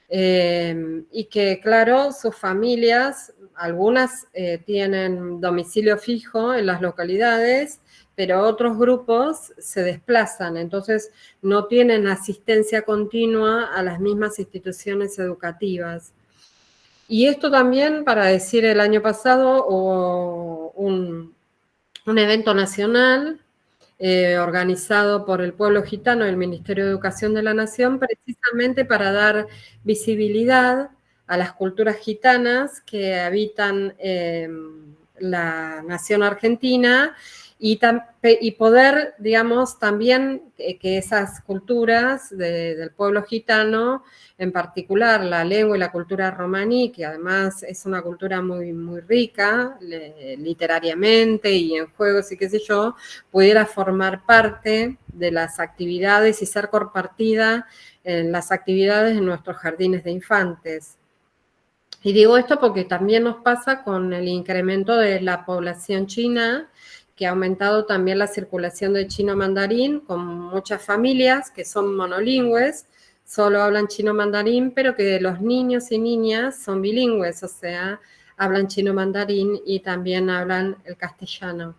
Y que, claro, sus familias, algunas tienen domicilio fijo en las localidades, pero otros grupos se desplazan, entonces no tienen asistencia continua a las mismas instituciones educativas. Y esto también, para decir, el año pasado hubo un evento nacional organizado por el pueblo gitano y el Ministerio de Educación de la Nación, precisamente para dar visibilidad a las culturas gitanas que habitan la nación argentina y poder, digamos, también que esas culturas del pueblo gitano, en particular la lengua y la cultura romaní, que además es una cultura muy, muy rica literariamente y en juegos y qué sé yo, pudiera formar parte de las actividades y ser compartida en las actividades en nuestros jardines de infantes. Y digo esto porque también nos pasa con el incremento de la población china, que ha aumentado también la circulación de chino mandarín, con muchas familias que son monolingües, solo hablan chino mandarín, pero que los niños y niñas son bilingües, o sea, hablan chino mandarín y también hablan el castellano.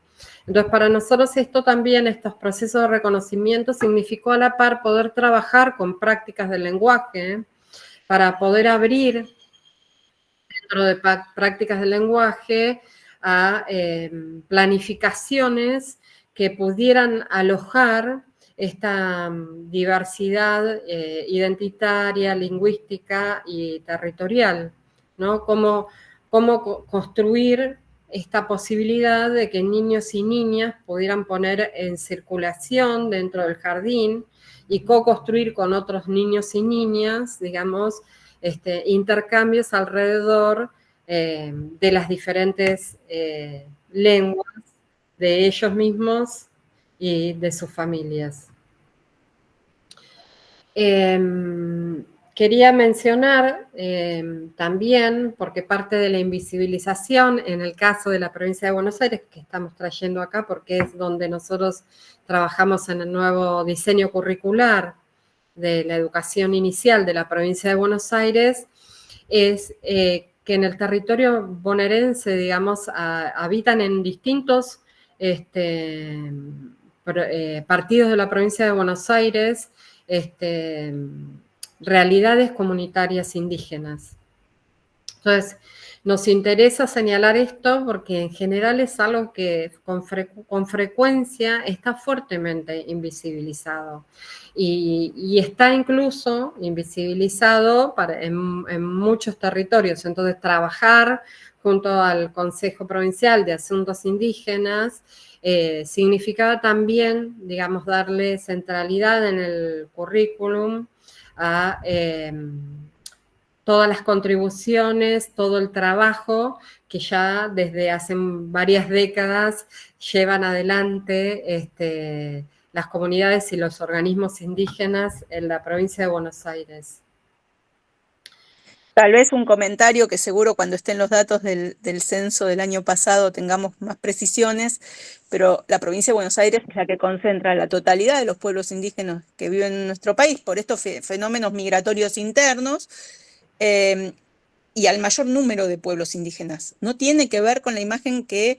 Entonces, para nosotros esto también, estos procesos de reconocimiento, significó a la par poder trabajar con prácticas del lenguaje para poder abrir dentro de prácticas del lenguaje a planificaciones que pudieran alojar esta diversidad identitaria, lingüística y territorial, ¿no? Cómo construir esta posibilidad de que niños y niñas pudieran poner en circulación dentro del jardín y co-construir con otros niños y niñas, digamos, intercambios alrededor de las diferentes lenguas de ellos mismos y de sus familias. Quería mencionar también, porque parte de la invisibilización, en el caso de la provincia de Buenos Aires, que estamos trayendo acá porque es donde nosotros trabajamos en el nuevo diseño curricular de la educación inicial de la provincia de Buenos Aires, es que en el territorio bonaerense, digamos, habitan en distintos partidos de la provincia de Buenos Aires, realidades comunitarias indígenas. Entonces, nos interesa señalar esto porque en general es algo que con frecuencia está fuertemente invisibilizado y está incluso invisibilizado en muchos territorios. Entonces, trabajar junto al Consejo Provincial de Asuntos Indígenas significaba también, digamos, darle centralidad en el currículum a todas las contribuciones, todo el trabajo que ya desde hace varias décadas llevan adelante las comunidades y los organismos indígenas en la provincia de Buenos Aires. Tal vez un comentario que seguro cuando estén los datos del censo del año pasado tengamos más precisiones, pero la provincia de Buenos Aires es la que concentra la totalidad de los pueblos indígenas que viven en nuestro país por estos fenómenos migratorios internos, y al mayor número de pueblos indígenas. No tiene que ver con la imagen que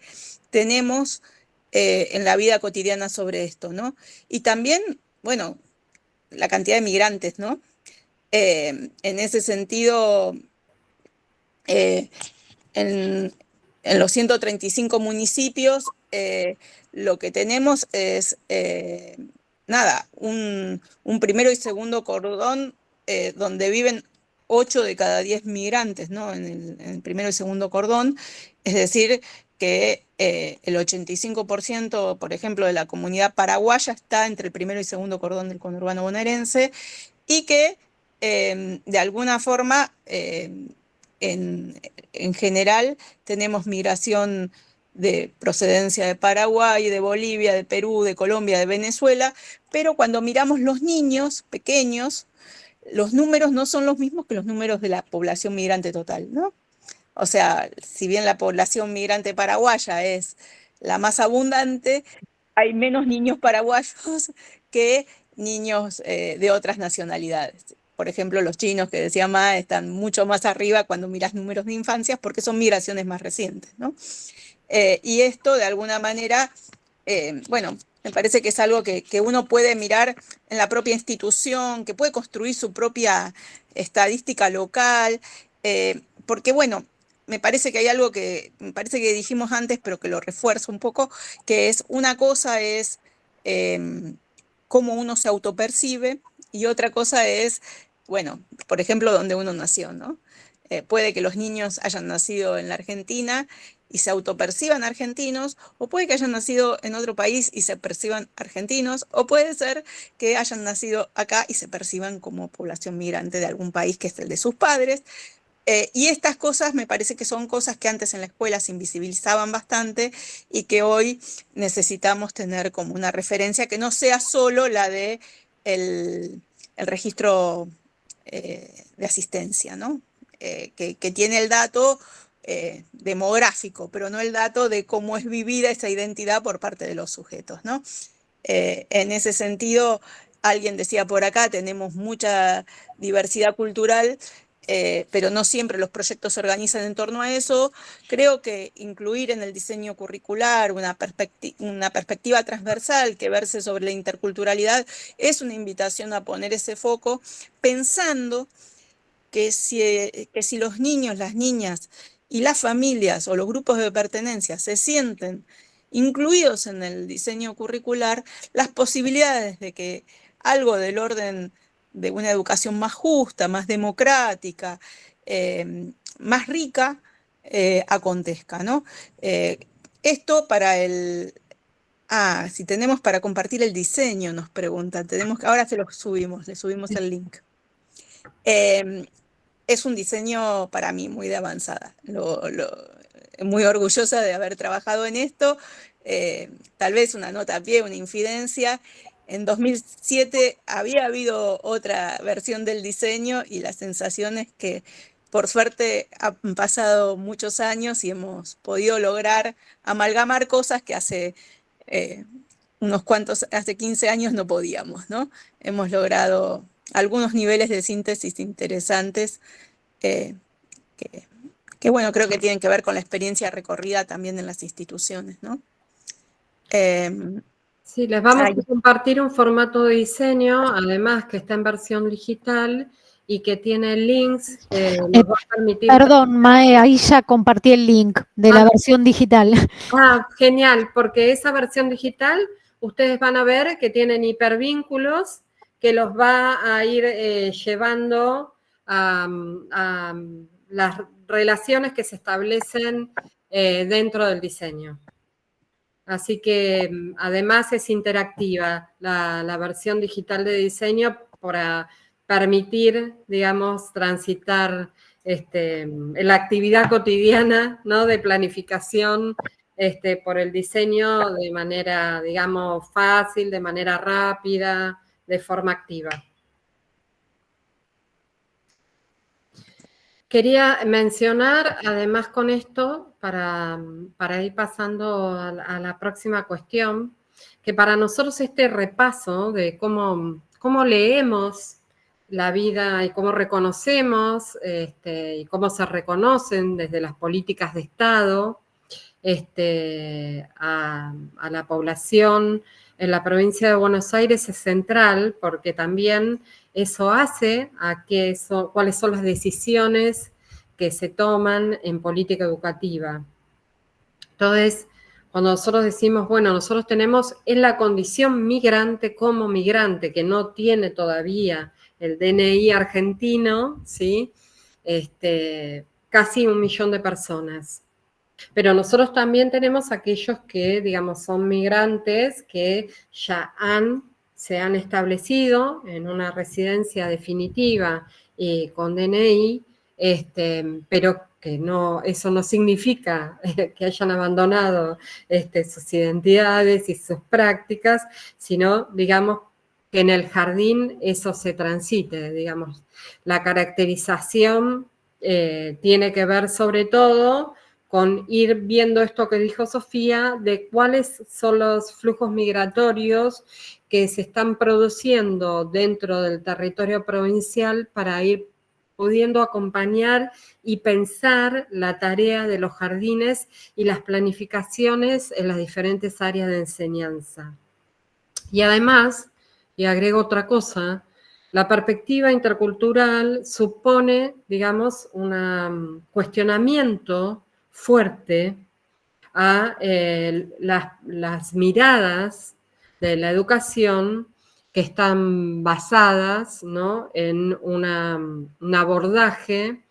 tenemos en la vida cotidiana sobre esto, ¿no? Y también, bueno, la cantidad de migrantes, ¿no? En ese sentido, en los 135 municipios, lo que tenemos es, nada, un primero y segundo cordón donde viven 8 de cada 10 migrantes, ¿no? En el primero y segundo cordón, es decir, que el 85%, por ejemplo, de la comunidad paraguaya está entre el primero y segundo cordón del conurbano bonaerense, y que de alguna forma, en general, tenemos migración de procedencia de Paraguay, de Bolivia, de Perú, de Colombia, de Venezuela, pero cuando miramos los niños pequeños, los números no son los mismos que los números de la población migrante total, ¿no? O sea, si bien la población migrante paraguaya es la más abundante, hay menos niños paraguayos que niños de otras nacionalidades. Por ejemplo, los chinos que decía Ma están mucho más arriba cuando miras números de infancias porque son migraciones más recientes, ¿no? Y esto, de alguna manera, bueno, me parece que es algo que uno puede mirar en la propia institución, que puede construir su propia estadística local, porque, bueno, me parece que hay algo que me parece que dijimos antes, pero que lo refuerzo un poco, que es una cosa es cómo uno se autopercibe y otra cosa es, bueno, por ejemplo, donde uno nació, ¿no? Puede que los niños hayan nacido en la Argentina y se autoperciban argentinos, o puede que hayan nacido en otro país y se perciban argentinos, o puede ser que hayan nacido acá y se perciban como población migrante de algún país que es el de sus padres. Y estas cosas me parece que son cosas que antes en la escuela se invisibilizaban bastante y que hoy necesitamos tener como una referencia que no sea solo la de el registro de asistencia, ¿no? Que tiene el dato demográfico, pero no el dato de cómo es vivida esa identidad por parte de los sujetos, ¿no? En ese sentido, alguien decía por acá, tenemos mucha diversidad cultural, pero no siempre los proyectos se organizan en torno a eso. Creo que incluir en el diseño curricular una perspectiva transversal que verse sobre la interculturalidad es una invitación a poner ese foco, pensando que si los niños, las niñas y las familias o los grupos de pertenencia se sienten incluidos en el diseño curricular, las posibilidades de que algo del orden de una educación más justa, más democrática, más rica, acontezca, ¿no? Esto para el... Ah, si tenemos para compartir el diseño, nos preguntan. Ahora se lo subimos, le subimos el link. Es un diseño para mí muy de avanzada. Muy orgullosa de haber trabajado en esto. Tal vez una nota a pie, una infidencia. En 2007 había habido otra versión del diseño y la sensación es que, por suerte, han pasado muchos años y hemos podido lograr amalgamar cosas que hace hace 15 años no podíamos, ¿no? Hemos logrado algunos niveles de síntesis interesantes que Que bueno, creo que tienen que ver con la experiencia recorrida también en las instituciones, ¿no? Sí, les vamos a compartir un formato de diseño, además que está en versión digital y que tiene links que nos va a permitir... Perdón, Mae, ahí ya compartí el link de la versión digital. Ah, genial, porque esa versión digital ustedes van a ver que tienen hipervínculos que los va a ir llevando a las relaciones que se establecen dentro del diseño. Así que además es interactiva la versión digital de diseño para permitir, digamos, transitar la actividad cotidiana, ¿no?, de planificación por el diseño de manera, digamos, fácil, de manera rápida, de forma activa. Quería mencionar, además con esto, para ir pasando a la próxima cuestión, que para nosotros este repaso de cómo leemos la vida y cómo reconocemos y cómo se reconocen desde las políticas de Estado a la población en la provincia de Buenos Aires es central, porque también eso hace a cuáles son las decisiones que se toman en política educativa. Entonces, cuando nosotros decimos, bueno, nosotros tenemos en la condición migrante como migrante, que no tiene todavía el DNI argentino, ¿sí? Casi 1 millón de personas. Pero nosotros también tenemos aquellos que, digamos, son migrantes que ya se han establecido en una residencia definitiva y con DNI, pero que eso no significa que hayan abandonado sus identidades y sus prácticas, sino, digamos, que en el jardín eso se transite, digamos. La caracterización tiene que ver sobre todo con ir viendo esto que dijo Sofía, de cuáles son los flujos migratorios que se están produciendo dentro del territorio provincial para ir pudiendo acompañar y pensar la tarea de los jardines y las planificaciones en las diferentes áreas de enseñanza. Y además, y agrego otra cosa, la perspectiva intercultural supone, digamos, un cuestionamiento fuerte a las miradas de la educación que están basadas, ¿no?, en un abordaje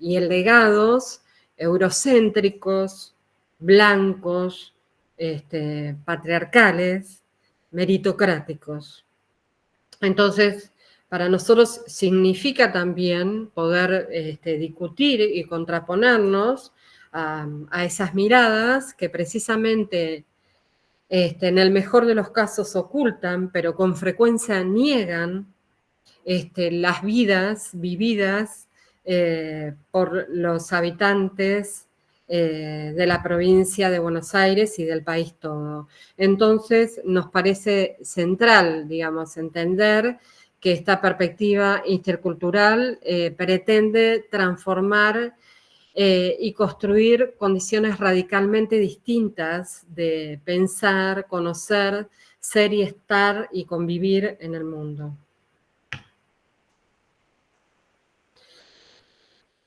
y en legados eurocéntricos, blancos, patriarcales, meritocráticos. Entonces, para nosotros significa también poder discutir y contraponernos a esas miradas que precisamente en el mejor de los casos ocultan, pero con frecuencia niegan las vidas vividas por los habitantes de la provincia de Buenos Aires y del país todo. Entonces, nos parece central, digamos, entender que esta perspectiva intercultural pretende transformar y construir condiciones radicalmente distintas de pensar, conocer, ser y estar y convivir en el mundo.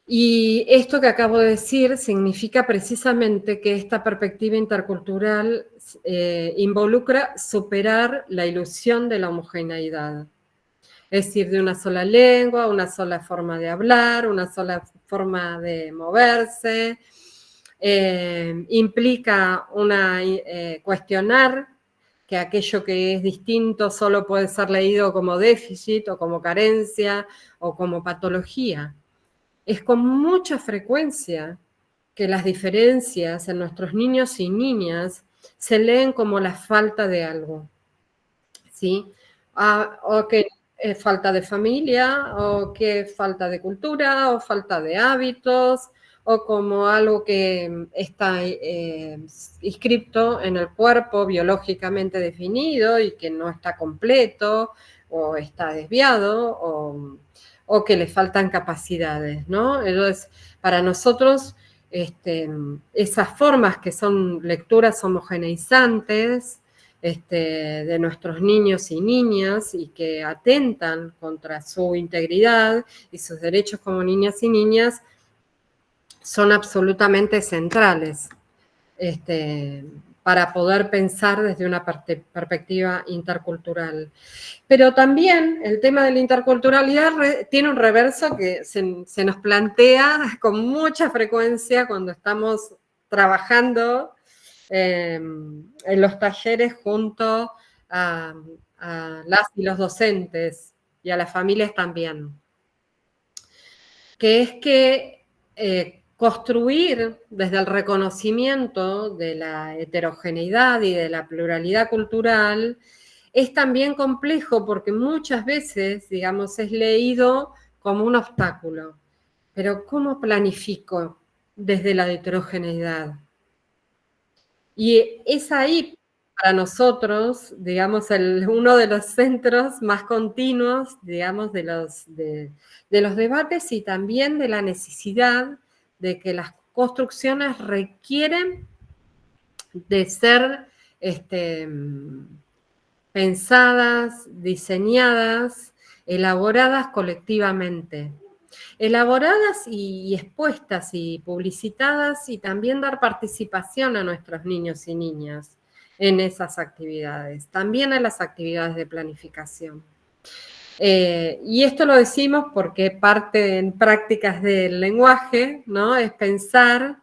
Y esto que acabo de decir significa precisamente que esta perspectiva intercultural involucra superar la ilusión de la homogeneidad. Es decir, de una sola lengua, una sola forma de hablar, una sola forma de moverse. Implica cuestionar que aquello que es distinto solo puede ser leído como déficit o como carencia o como patología. Es con mucha frecuencia que las diferencias en nuestros niños y niñas se leen como la falta de algo, ¿sí? O que es falta de familia, o que es falta de cultura, o falta de hábitos, o como algo que está inscripto en el cuerpo biológicamente definido y que no está completo, o está desviado, o que le faltan capacidades, ¿no? Entonces, Para nosotros, esas formas que son lecturas homogeneizantes de nuestros niños y niñas y que atentan contra su integridad y sus derechos como niñas y niñas, son absolutamente centrales para poder pensar desde una perspectiva intercultural. Pero también el tema de la interculturalidad tiene un reverso que se nos plantea con mucha frecuencia cuando estamos trabajando en los talleres junto a las y los docentes y a las familias también, que es que construir desde el reconocimiento de la heterogeneidad y de la pluralidad cultural es también complejo porque muchas veces, digamos, es leído como un obstáculo. Pero ¿cómo planifico desde la heterogeneidad? Y es ahí para nosotros, digamos, uno de los centros más continuos, digamos, de los debates y también de la necesidad de que las construcciones requieren de ser pensadas, diseñadas, elaboradas colectivamente. Elaboradas y expuestas y publicitadas y también dar participación a nuestros niños y niñas en esas actividades, también en las actividades de planificación. Y esto lo decimos porque parte en prácticas del lenguaje, ¿no? Es pensar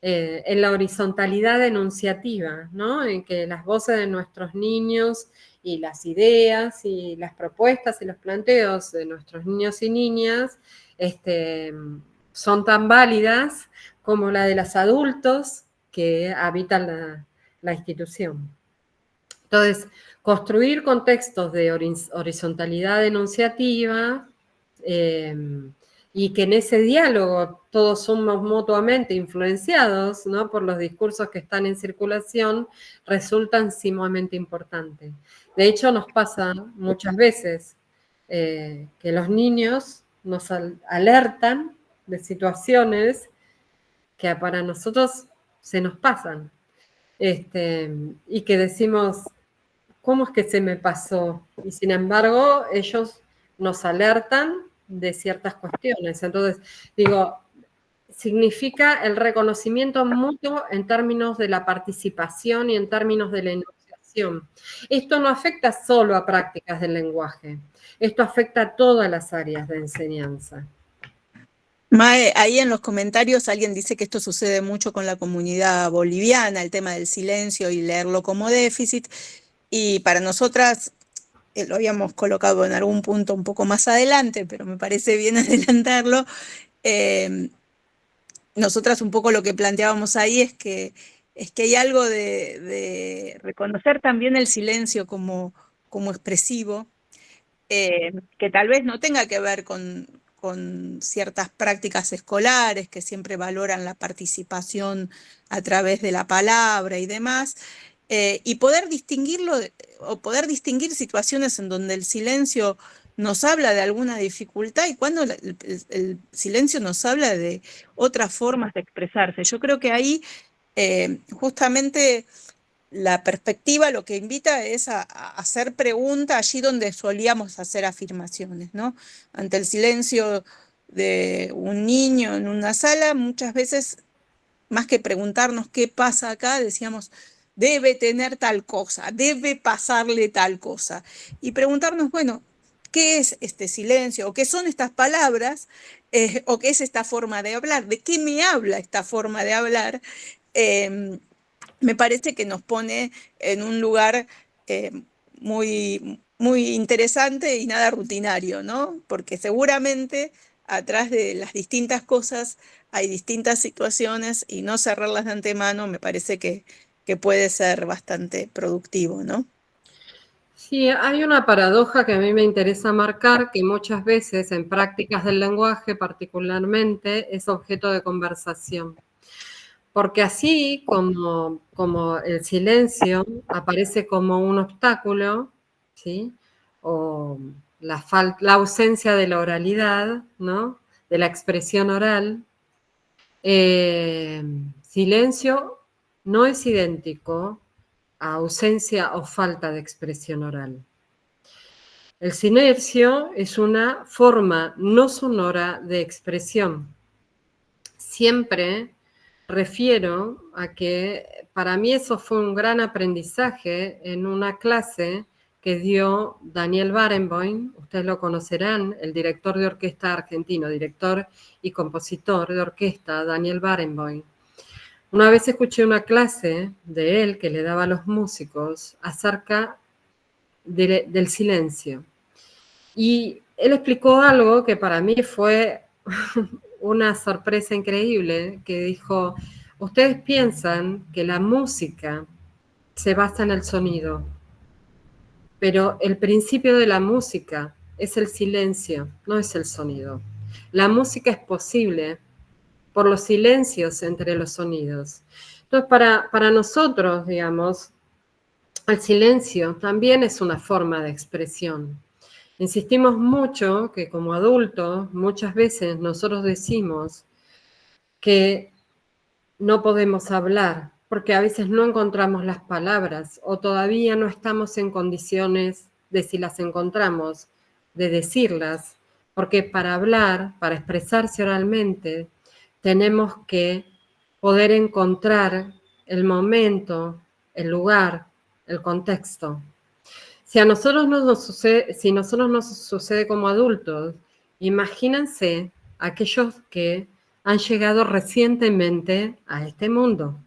en la horizontalidad enunciativa, ¿no? En que las voces de nuestros niños y las ideas y las propuestas y los planteos de nuestros niños y niñas son tan válidas como la de los adultos que habitan la institución. Entonces, construir contextos de horizontalidad enunciativa y que en ese diálogo todos somos mutuamente influenciados, ¿no?, por los discursos que están en circulación, resultan sumamente importantes. De hecho, nos pasa muchas veces que los niños nos alertan de situaciones que para nosotros se nos pasan. Y que decimos, ¿cómo es que se me pasó? Y sin embargo, ellos nos alertan de ciertas cuestiones. Entonces, digo, significa el reconocimiento mutuo en términos de la participación y en términos de la enunciación. Esto no afecta solo a prácticas del lenguaje, esto afecta a todas las áreas de enseñanza. Mae, ahí en los comentarios alguien dice que esto sucede mucho con la comunidad boliviana, el tema del silencio y leerlo como déficit, y para nosotras lo habíamos colocado en algún punto un poco más adelante, pero me parece bien adelantarlo. Nosotras un poco lo que planteábamos ahí es que hay algo de reconocer también el silencio como expresivo, que tal vez no tenga que ver con ciertas prácticas escolares que siempre valoran la participación a través de la palabra y demás, y poder distinguirlo, o poder distinguir situaciones en donde el silencio nos habla de alguna dificultad y cuando el silencio nos habla de otras formas de expresarse. Yo creo que ahí justamente la perspectiva lo que invita es a hacer preguntas allí donde solíamos hacer afirmaciones, ¿no? Ante el silencio de un niño en una sala, muchas veces, más que preguntarnos qué pasa acá, decíamos, debe tener tal cosa, debe pasarle tal cosa. Y preguntarnos, bueno, ¿qué es este silencio? ¿O qué son estas palabras? ¿O qué es esta forma de hablar? ¿De qué me habla esta forma de hablar? Me parece que nos pone en un lugar muy, muy interesante y nada rutinario, ¿no? Porque seguramente atrás de las distintas cosas hay distintas situaciones y no cerrarlas de antemano me parece que puede ser bastante productivo, ¿no? Sí, hay una paradoja que a mí me interesa marcar, que muchas veces en prácticas del lenguaje particularmente es objeto de conversación. Porque así como el silencio aparece como un obstáculo, ¿sí?, o la ausencia de la oralidad, ¿no?, de la expresión oral, Silencio no es idéntico a ausencia o falta de expresión oral. El silencio es una forma no sonora de expresión. Siempre refiero a que para mí eso fue un gran aprendizaje en una clase que dio Daniel Barenboim, ustedes lo conocerán, el director de orquesta argentino, director y compositor de orquesta, Daniel Barenboim. Una vez escuché una clase de él que le daba a los músicos acerca del silencio. Y él explicó algo que para mí fue una sorpresa increíble, que dijo, ustedes piensan que la música se basa en el sonido, pero el principio de la música es el silencio, no es el sonido. La música es posible por los silencios entre los sonidos. Entonces, para nosotros, digamos, el silencio también es una forma de expresión. Insistimos mucho que como adultos muchas veces nosotros decimos que no podemos hablar porque a veces no encontramos las palabras o todavía no estamos en condiciones de, si las encontramos, de decirlas, porque para hablar, para expresarse oralmente, tenemos que poder encontrar el momento, el lugar, el contexto. Si a nosotros nos sucede como adultos, imagínense aquellos que han llegado recientemente a este mundo.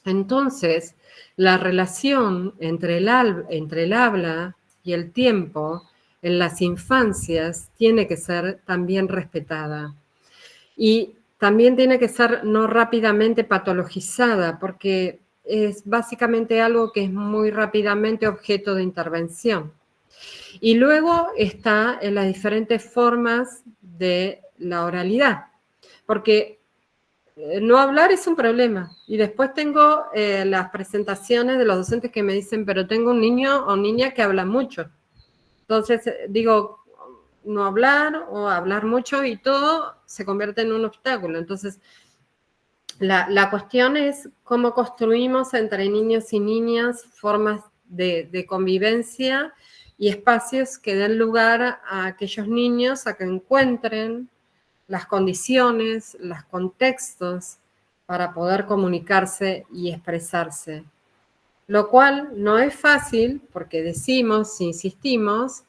Entonces, la relación entre el habla y el tiempo en las infancias tiene que ser también respetada. Y también tiene que ser no rápidamente patologizada, porque es básicamente algo que es muy rápidamente objeto de intervención. Y luego está en las diferentes formas de la oralidad, porque no hablar es un problema. Y después tengo las presentaciones de los docentes que me dicen, pero tengo un niño o niña que habla mucho. Entonces digo, no hablar o hablar mucho y todo se convierte en un obstáculo. Entonces, la cuestión es cómo construimos entre niños y niñas formas de convivencia y espacios que den lugar a aquellos niños a que encuentren las condiciones, los contextos para poder comunicarse y expresarse. Lo cual no es fácil porque decimos, insistimos,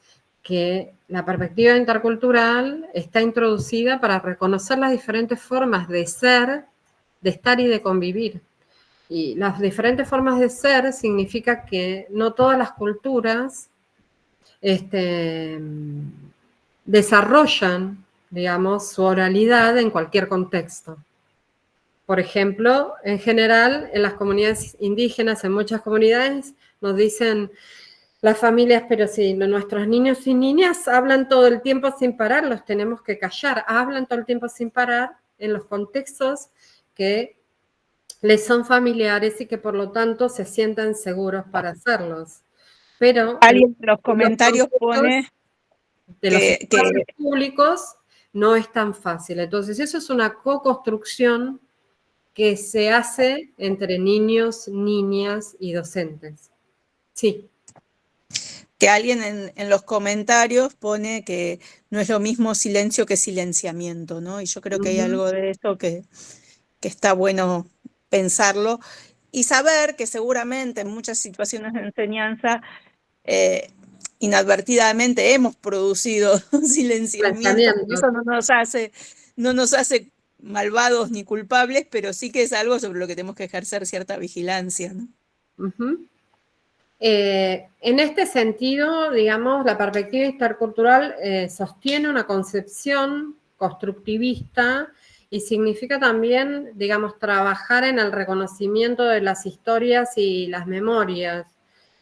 que la perspectiva intercultural está introducida para reconocer las diferentes formas de ser, de estar y de convivir. Y las diferentes formas de ser significa que no todas las culturas desarrollan, digamos, su oralidad en cualquier contexto. Por ejemplo, en general, en las comunidades indígenas, en muchas comunidades, nos dicen las familias, pero si nuestros niños y niñas hablan todo el tiempo sin parar, los tenemos que callar. Hablan todo el tiempo sin parar en los contextos que les son familiares y que por lo tanto se sientan seguros para hacerlos. Pero alguien en los comentarios pone de los espacios públicos no es tan fácil. Entonces eso es una co-construcción que se hace entre niños, niñas y docentes. Sí. Que alguien en los comentarios pone que no es lo mismo silencio que silenciamiento, ¿no? Y yo creo que hay algo de eso que está bueno pensarlo y saber que seguramente en muchas situaciones de enseñanza inadvertidamente hemos producido silenciamientos, porque eso no nos hace malvados ni culpables, pero sí que es algo sobre lo que tenemos que ejercer cierta vigilancia, ¿no? En este sentido, digamos, la perspectiva intercultural sostiene una concepción constructivista y significa también, digamos, trabajar en el reconocimiento de las historias y las memorias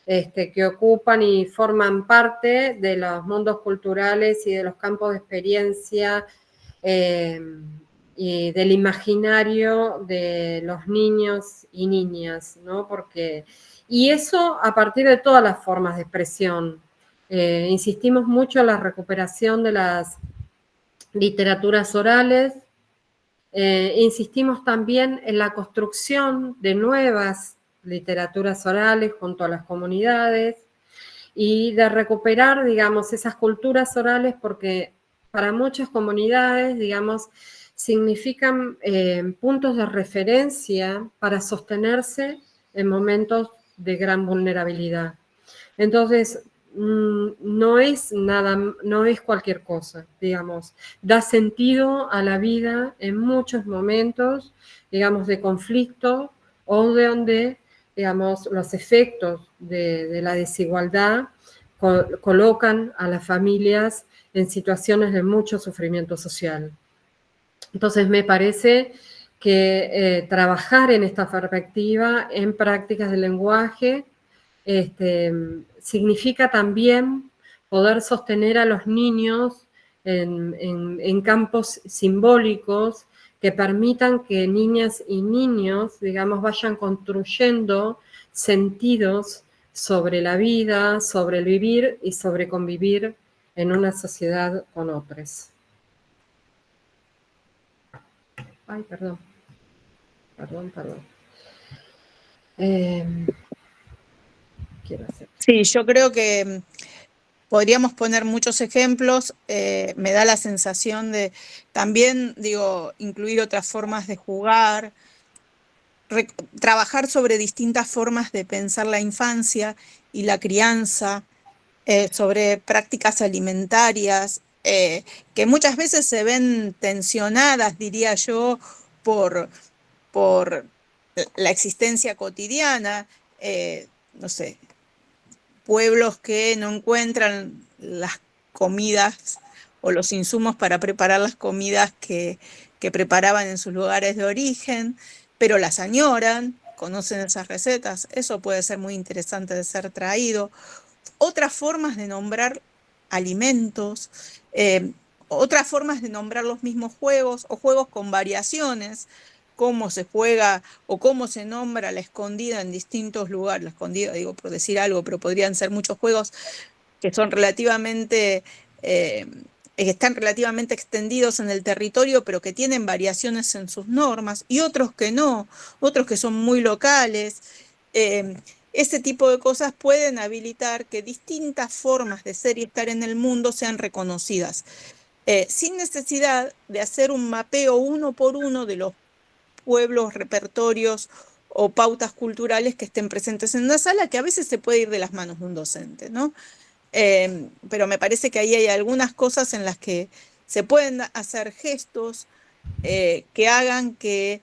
que ocupan y forman parte de los mundos culturales y de los campos de experiencia y del imaginario de los niños y niñas, ¿no? Y eso a partir de todas las formas de expresión. Insistimos mucho en la recuperación de las literaturas orales, insistimos también en la construcción de nuevas literaturas orales junto a las comunidades y de recuperar, digamos, esas culturas orales porque para muchas comunidades, digamos, significan puntos de referencia para sostenerse en momentos de gran vulnerabilidad. Entonces, no es cualquier cosa, digamos, da sentido a la vida en muchos momentos, digamos, de conflicto o de donde, digamos, los efectos de la desigualdad colocan a las familias en situaciones de mucho sufrimiento social. Entonces, me parece que trabajar en esta perspectiva, en prácticas del lenguaje, significa también poder sostener a los niños en campos simbólicos que permitan que niñas y niños, digamos, vayan construyendo sentidos sobre la vida, sobre el vivir y sobre convivir en una sociedad con otros. Ay, perdón. Quiero hacer. Sí, yo creo que podríamos poner muchos ejemplos. Me da la sensación de también, digo, incluir otras formas de jugar, trabajar sobre distintas formas de pensar la infancia y la crianza, sobre prácticas alimentarias, que muchas veces se ven tensionadas, diría yo, por la existencia cotidiana, no sé, pueblos que no encuentran las comidas o los insumos para preparar las comidas que preparaban en sus lugares de origen, pero las añoran, conocen esas recetas. Eso puede ser muy interesante de ser traído. Otras formas de nombrar alimentos, otras formas de nombrar los mismos juegos o juegos con variaciones, cómo se juega o cómo se nombra la escondida en distintos lugares. La escondida, digo por decir algo, pero podrían ser muchos juegos que son relativamente, están relativamente extendidos en el territorio, pero que tienen variaciones en sus normas, y otros que no, otros que son muy locales. Ese tipo de cosas pueden habilitar que distintas formas de ser y estar en el mundo sean reconocidas, sin necesidad de hacer un mapeo uno por uno de los pueblos, repertorios o pautas culturales que estén presentes en una sala, que a veces se puede ir de las manos de un docente, ¿no? Pero me parece que ahí hay algunas cosas en las que se pueden hacer gestos que hagan que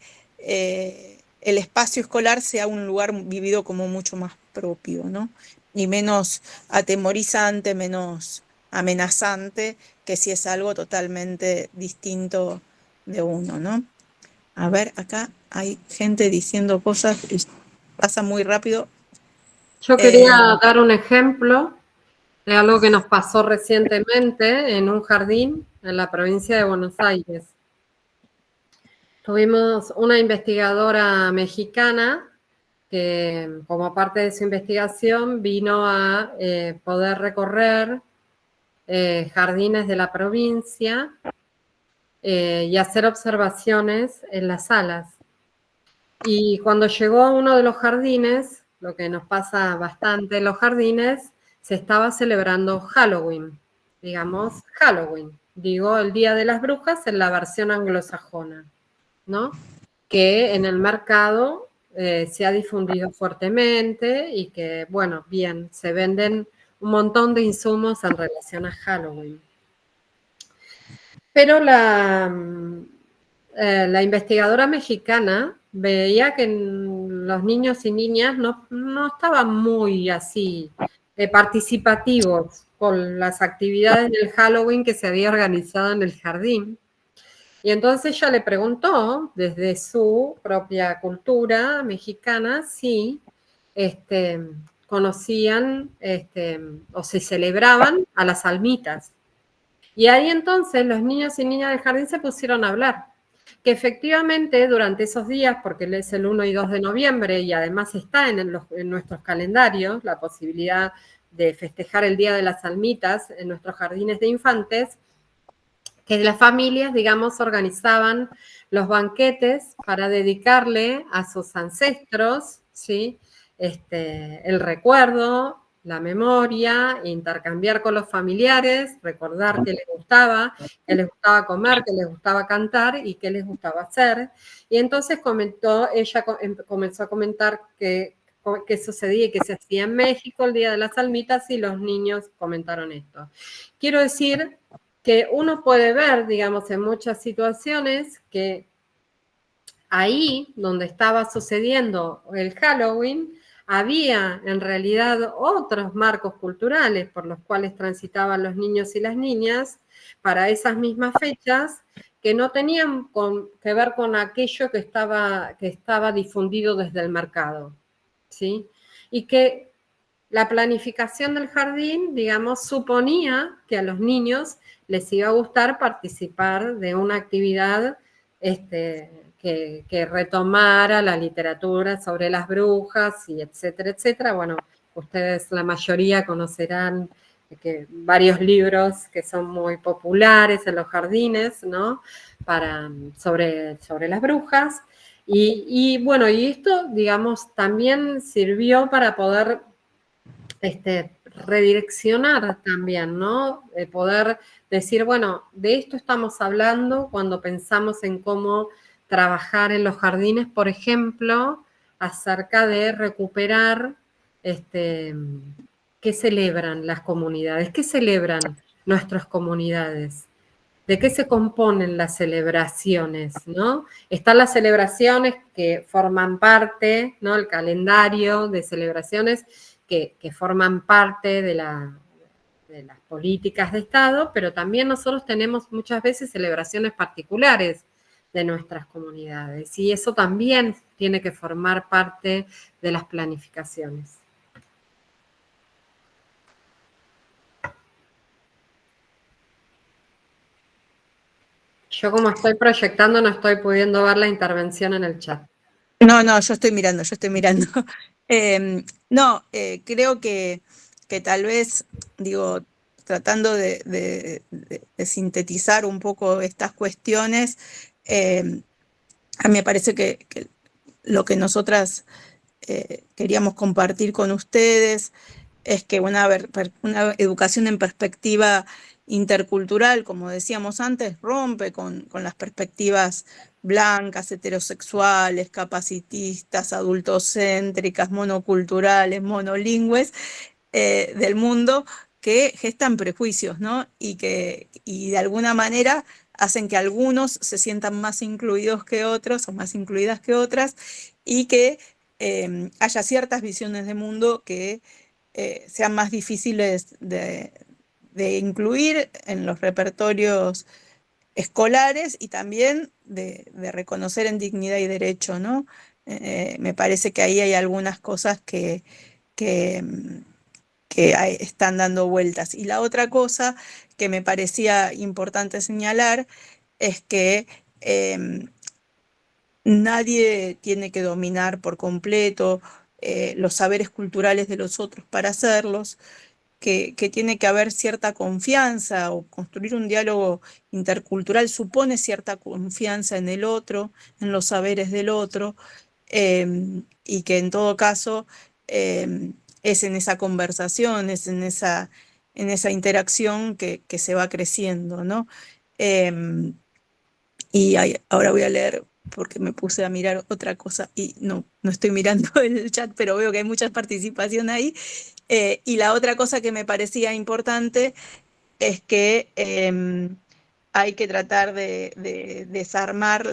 el espacio escolar sea un lugar vivido como mucho más propio, ¿no? Y menos atemorizante, menos amenazante, que si es algo totalmente distinto de uno, ¿no? A ver, acá hay gente diciendo cosas y pasa muy rápido. Yo quería dar un ejemplo de algo que nos pasó recientemente en un jardín en la provincia de Buenos Aires. Tuvimos una investigadora mexicana que, como parte de su investigación, vino a poder recorrer jardines de la provincia y hacer observaciones en las salas. Y cuando llegó a uno de los jardines, lo que nos pasa bastante en los jardines, se estaba celebrando Halloween, digamos, Halloween, digo, el Día de las Brujas en la versión anglosajona, ¿no? Que en el mercado se ha difundido fuertemente y que, bueno, bien, se venden un montón de insumos en relación a Halloween. Pero la investigadora mexicana veía que los niños y niñas no estaban muy así participativos con las actividades del Halloween que se había organizado en el jardín. Y entonces ella le preguntó, desde su propia cultura mexicana, si conocían o se celebraban a las almitas. Y ahí entonces los niños y niñas del jardín se pusieron a hablar. Que efectivamente durante esos días, porque es el 1 y 2 de noviembre y además está en nuestros calendarios la posibilidad de festejar el Día de las Almitas en nuestros jardines de infantes, que las familias, digamos, organizaban los banquetes para dedicarle a sus ancestros, ¿sí? El recuerdo, la memoria, intercambiar con los familiares, recordar qué les gustaba comer, qué les gustaba cantar y qué les gustaba hacer. Y entonces ella comenzó a comentar que sucedía y que se hacía en México el Día de las Almitas, y los niños comentaron esto. Quiero decir que uno puede ver, digamos, en muchas situaciones que ahí donde estaba sucediendo el Halloween, había en realidad otros marcos culturales por los cuales transitaban los niños y las niñas para esas mismas fechas, que no tenían que ver con aquello que estaba difundido desde el mercado, ¿sí? Y que la planificación del jardín, digamos, suponía que a los niños les iba a gustar participar de una actividad que retomara la literatura sobre las brujas y etcétera, etcétera. Bueno, ustedes la mayoría conocerán que varios libros que son muy populares en los jardines, ¿no? Sobre las brujas. Y bueno, y esto, digamos, también sirvió para poder redireccionar también, ¿no? Poder decir, bueno, de esto estamos hablando cuando pensamos en cómo trabajar en los jardines, por ejemplo, acerca de recuperar qué celebran las comunidades, qué celebran nuestras comunidades. ¿De qué se componen las celebraciones, no? Están las celebraciones que forman parte, ¿no? El calendario de celebraciones que forman parte de las políticas de Estado, pero también nosotros tenemos muchas veces celebraciones particulares de nuestras comunidades, y eso también tiene que formar parte de las planificaciones. Yo, como estoy proyectando, no estoy pudiendo ver la intervención en el chat. No, yo estoy mirando. Creo que tal vez, digo, tratando de sintetizar un poco estas cuestiones, a mí me parece que lo que nosotras queríamos compartir con ustedes es que una educación en perspectiva intercultural, como decíamos antes, rompe con las perspectivas blancas, heterosexuales, capacitistas, adultocéntricas, monoculturales, monolingües del mundo, que gestan prejuicios, ¿no? Y de alguna manera hacen que algunos se sientan más incluidos que otros o más incluidas que otras, y que haya ciertas visiones de mundo que sean más difíciles de incluir en los repertorios escolares, y también de reconocer en dignidad y derecho, ¿no? Me parece que ahí hay algunas cosas que están dando vueltas. Y la otra cosa que me parecía importante señalar es que nadie tiene que dominar por completo los saberes culturales de los otros para hacerlos, que tiene que haber cierta confianza, o construir un diálogo intercultural supone cierta confianza en el otro, en los saberes del otro, y que en todo caso es en esa conversación, es en esa interacción que se va creciendo, ¿no? Ahora voy a leer, porque me puse a mirar otra cosa y no estoy mirando el chat, pero veo que hay mucha participación ahí. Y la otra cosa que me parecía importante es que hay que tratar de desarmar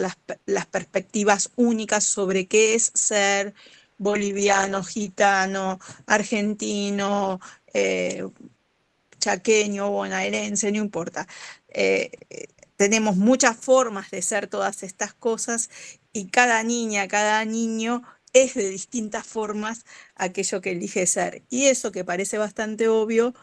las perspectivas únicas sobre qué es ser boliviano, gitano, argentino, chaqueño, bonaerense, no importa. Tenemos muchas formas de ser todas estas cosas, y cada niña, cada niño es de distintas formas aquello que elige ser. Y eso, que parece bastante obvio,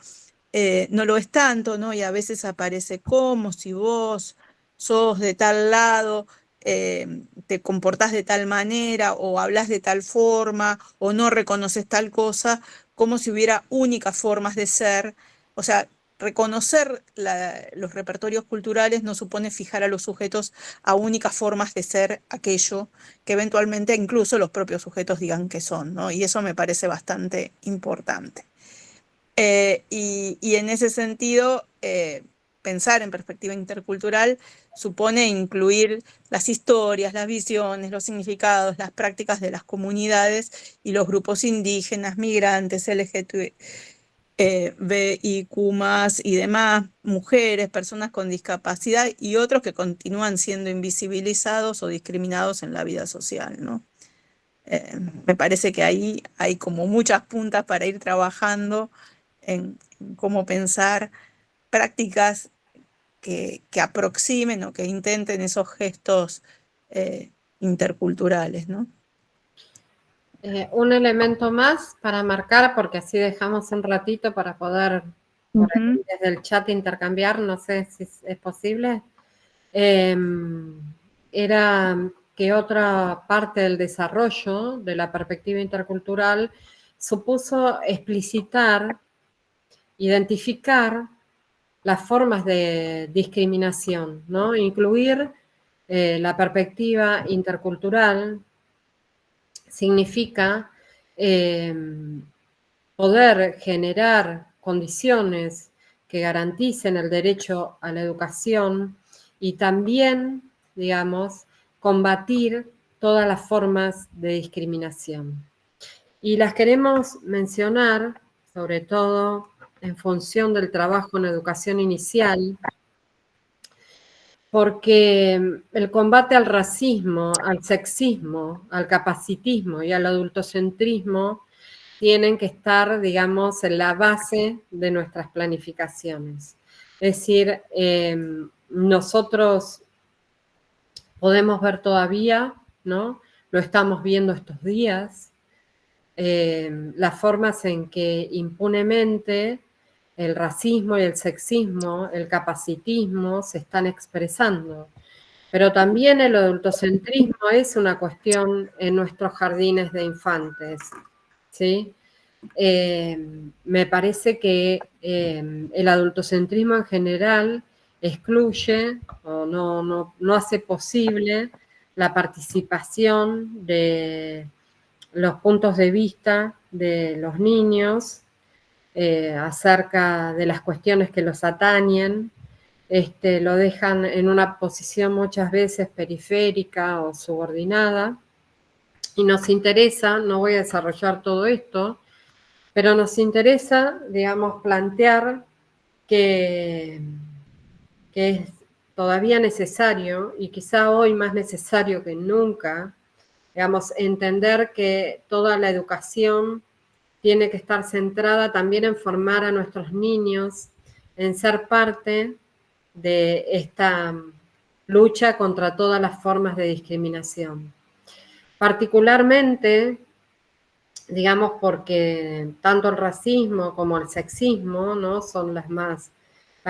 no lo es tanto, ¿no? Y a veces aparece como si vos sos de tal lado, te comportás de tal manera, o hablas de tal forma, o no reconoces tal cosa, como si hubiera únicas formas de ser. O sea, reconocer los repertorios culturales no supone fijar a los sujetos a únicas formas de ser aquello que eventualmente incluso los propios sujetos digan que son, ¿no? Y eso me parece bastante importante. Y en ese sentido, pensar en perspectiva intercultural supone incluir las historias, las visiones, los significados, las prácticas de las comunidades y los grupos indígenas, migrantes, LGTBIQ+, y demás, mujeres, personas con discapacidad y otros que continúan siendo invisibilizados o discriminados en la vida social, ¿no? Me parece que ahí hay como muchas puntas para ir trabajando en cómo pensar prácticas que aproximen o que intenten esos gestos interculturales, ¿no? Un elemento más para marcar, porque así dejamos un ratito para poder por ahí, desde el chat intercambiar, no sé si es posible. Era que otra parte del desarrollo de la perspectiva intercultural supuso explicitar, identificar las formas de discriminación, ¿no? Incluir la perspectiva intercultural significa poder generar condiciones que garanticen el derecho a la educación y también, digamos, combatir todas las formas de discriminación. Y las queremos mencionar, sobre todo en función del trabajo en educación inicial, porque el combate al racismo, al sexismo, al capacitismo y al adultocentrismo tienen que estar, digamos, en la base de nuestras planificaciones. Es decir, nosotros podemos ver todavía, ¿no? Lo estamos viendo estos días, las formas en que impunemente el racismo y el sexismo, el capacitismo se están expresando. Pero también el adultocentrismo es una cuestión en nuestros jardines de infantes, ¿sí? Me parece que el adultocentrismo en general excluye o no hace posible la participación de los puntos de vista de los niños acerca de las cuestiones que los atañen, lo dejan en una posición muchas veces periférica o subordinada, y nos interesa, no voy a desarrollar todo esto, pero nos interesa, digamos, plantear que es todavía necesario, y quizá hoy más necesario que nunca, digamos, entender que toda la educación tiene que estar centrada también en formar a nuestros niños, en ser parte de esta lucha contra todas las formas de discriminación. Particularmente, digamos, porque tanto el racismo como el sexismo, ¿no? Son las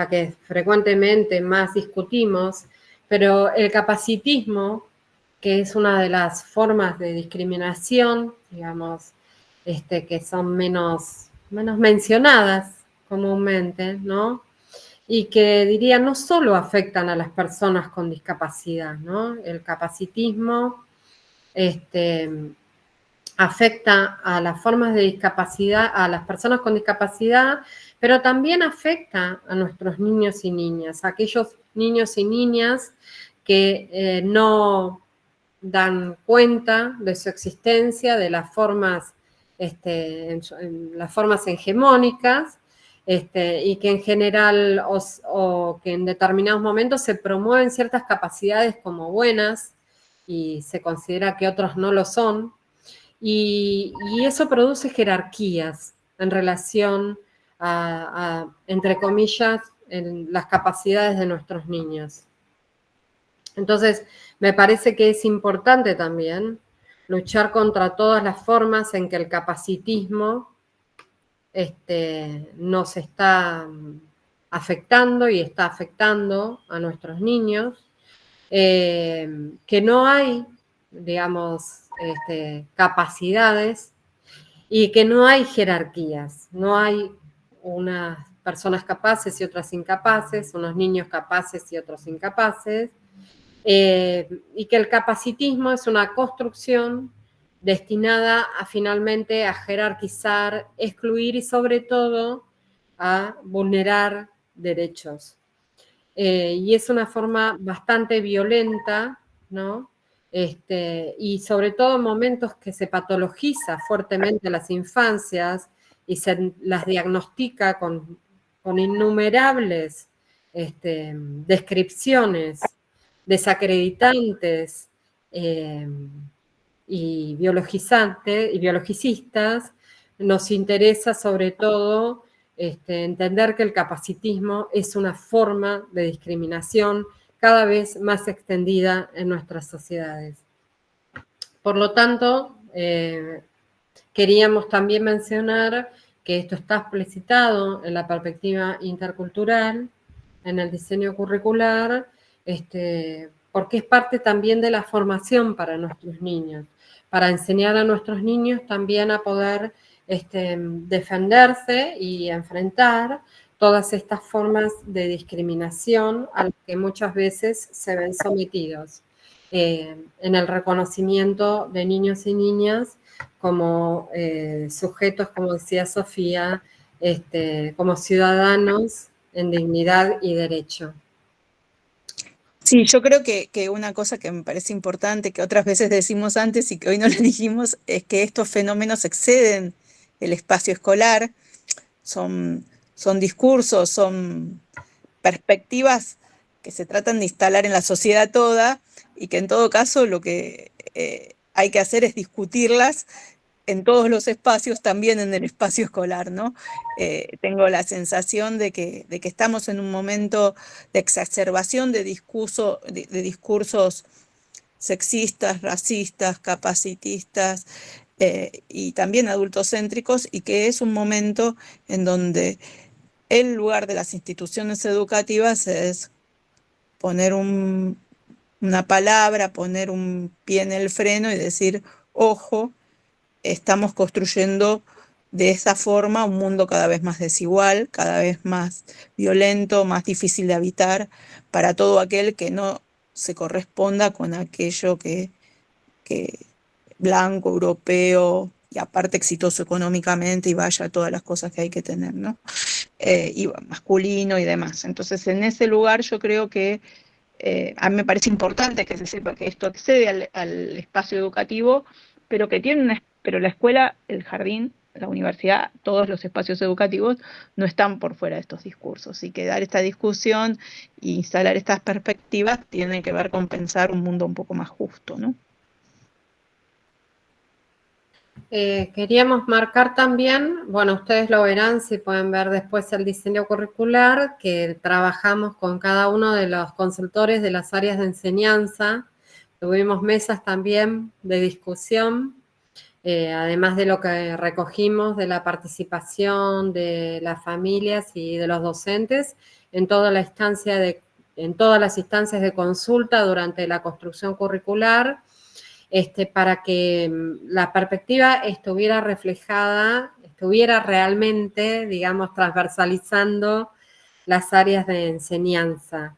que frecuentemente más discutimos, pero el capacitismo, que es una de las formas de discriminación, digamos, que son menos mencionadas comúnmente, ¿no? Y que diría no solo afectan a las personas con discapacidad, ¿no? El capacitismo afecta a las formas de discapacidad, a las personas con discapacidad, pero también afecta a nuestros niños y niñas, a aquellos niños y niñas que no dan cuenta de su existencia, de las formas, en las formas hegemónicas, y que en general o que en determinados momentos se promueven ciertas capacidades como buenas y se considera que otros no lo son, y eso produce jerarquías en relación entre comillas, en las capacidades de nuestros niños. Entonces, me parece que es importante también luchar contra todas las formas en que el capacitismo nos está afectando y está afectando a nuestros niños, que no hay, digamos, capacidades y que no hay jerarquías, no hay unas personas capaces y otras incapaces, unos niños capaces y otros incapaces, y que el capacitismo es una construcción destinada a finalmente a jerarquizar, excluir y sobre todo a vulnerar derechos. Y es una forma bastante violenta, ¿no? Y sobre todo en momentos que se patologiza fuertemente a las infancias y se las diagnostica con innumerables descripciones desacreditantes y biologizantes y biologicistas, nos interesa sobre todo entender que el capacitismo es una forma de discriminación cada vez más extendida en nuestras sociedades. Por lo tanto, queríamos también mencionar que esto está explicitado en la perspectiva intercultural, en el diseño curricular, porque es parte también de la formación para nuestros niños, para enseñar a nuestros niños también a poder defenderse y enfrentar todas estas formas de discriminación a las que muchas veces se ven sometidos, en el reconocimiento de niños y niñas como sujetos, como decía Sofía, como ciudadanos en dignidad y derecho. Sí, yo creo que una cosa que me parece importante, que otras veces decimos antes y que hoy no lo dijimos, es que estos fenómenos exceden el espacio escolar, son discursos, son perspectivas que se tratan de instalar en la sociedad toda y que en todo caso lo que hay que hacer es discutirlas en todos los espacios, también en el espacio escolar, ¿no? Tengo la sensación de que estamos en un momento de exacerbación de discursos sexistas, racistas, capacitistas y también adultocéntricos, y que es un momento en donde el lugar de las instituciones educativas es poner una palabra, poner un pie en el freno y decir, ojo, estamos construyendo de esa forma un mundo cada vez más desigual, cada vez más violento, más difícil de habitar para todo aquel que no se corresponda con aquello que blanco, europeo y aparte exitoso económicamente y vaya a todas las cosas que hay que tener, ¿no? Y masculino y demás. Entonces, en ese lugar yo creo que a mí me parece importante que se sepa que esto accede al espacio educativo, pero que pero la escuela, el jardín, la universidad, todos los espacios educativos no están por fuera de estos discursos, y que dar esta discusión e instalar estas perspectivas tiene que ver con pensar un mundo un poco más justo, ¿no? Queríamos marcar también, bueno, ustedes lo verán si pueden ver después el diseño curricular, que trabajamos con cada uno de los consultores de las áreas de enseñanza. Tuvimos mesas también de discusión, además de lo que recogimos de la participación de las familias y de los docentes en todas las instancias de consulta durante la construcción curricular, para que la perspectiva estuviera reflejada, estuviera realmente, digamos, transversalizando las áreas de enseñanza.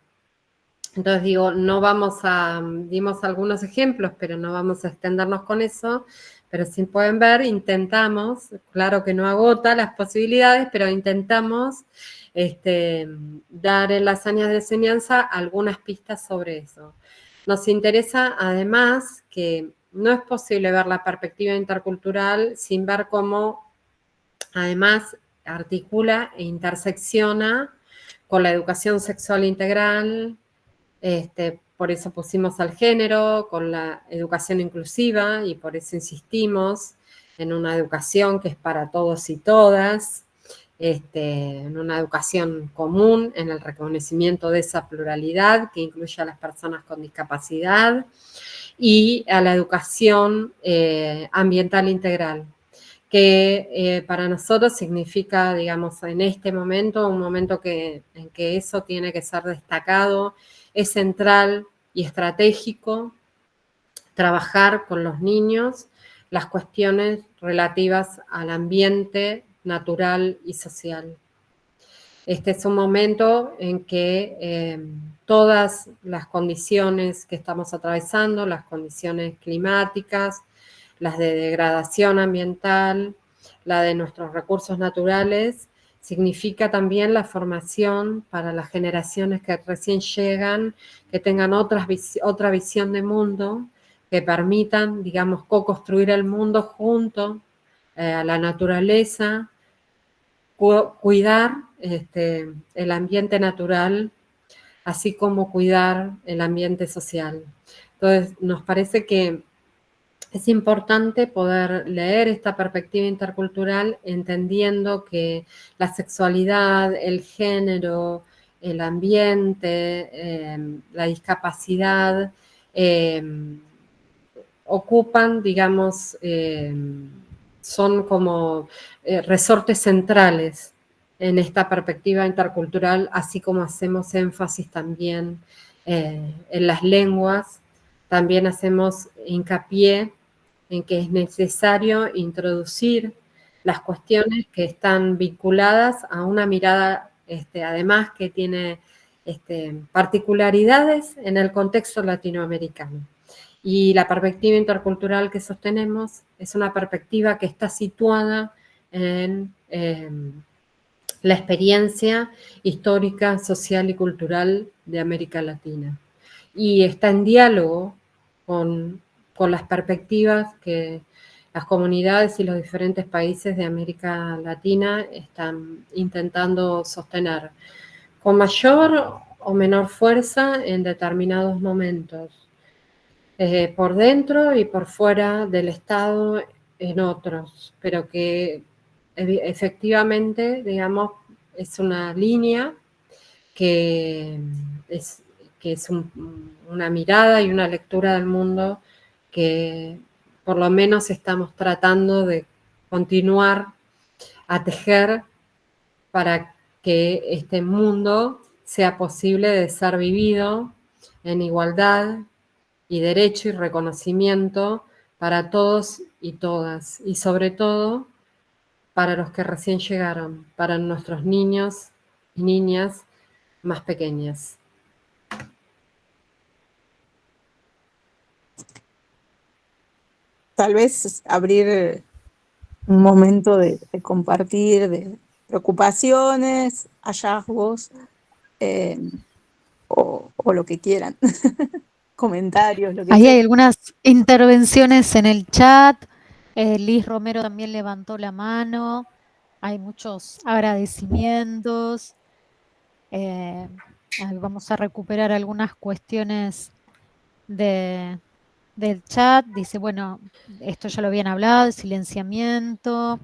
Entonces digo, dimos algunos ejemplos, pero no vamos a extendernos con eso, pero si pueden ver, intentamos, claro que no agota las posibilidades, pero intentamos dar en las áreas de enseñanza algunas pistas sobre eso. Nos interesa además que no es posible ver la perspectiva intercultural sin ver cómo además articula e intersecciona con la educación sexual integral, por eso pusimos al género, con la educación inclusiva, y por eso insistimos en una educación que es para todos y todas, en una educación común, en el reconocimiento de esa pluralidad que incluye a las personas con discapacidad, y a la educación ambiental integral, que para nosotros significa, digamos, en este momento, un momento en que eso tiene que ser destacado, es central y estratégico trabajar con los niños las cuestiones relativas al ambiente natural y social. este es un momento en que todas las condiciones que estamos atravesando, las condiciones climáticas, las de degradación ambiental, la de nuestros recursos naturales, significa también la formación para las generaciones que recién llegan, que tengan otra visión de mundo, que permitan, digamos, co-construir el mundo junto a la naturaleza, cuidar el ambiente natural, así como cuidar el ambiente social. Entonces, nos parece que es importante poder leer esta perspectiva intercultural entendiendo que la sexualidad, el género, el ambiente, la discapacidad, ocupan, digamos, son como resortes centrales en esta perspectiva intercultural, así como hacemos énfasis también en las lenguas, también hacemos hincapié en que es necesario introducir las cuestiones que están vinculadas a una mirada, además que tiene particularidades en el contexto latinoamericano. Y la perspectiva intercultural que sostenemos es una perspectiva que está situada en la experiencia histórica, social y cultural de América Latina. Y está en diálogo con las perspectivas que las comunidades y los diferentes países de América Latina están intentando sostener con mayor o menor fuerza en determinados momentos, por dentro y por fuera del Estado en otros, pero que efectivamente, digamos, es una línea que es una mirada y una lectura del mundo que por lo menos estamos tratando de continuar a tejer para que este mundo sea posible de ser vivido en igualdad y derecho y reconocimiento para todos y todas, y sobre todo para los que recién llegaron, para nuestros niños y niñas más pequeñas. Tal vez abrir un momento de compartir de preocupaciones, hallazgos, o lo que quieran, comentarios, lo que Ahí sea. hay algunas intervenciones en el chat. Liz Romero también levantó la mano. Hay muchos agradecimientos. Vamos a recuperar algunas cuestiones del chat. Dice, bueno, esto ya lo habían hablado, el silenciamiento.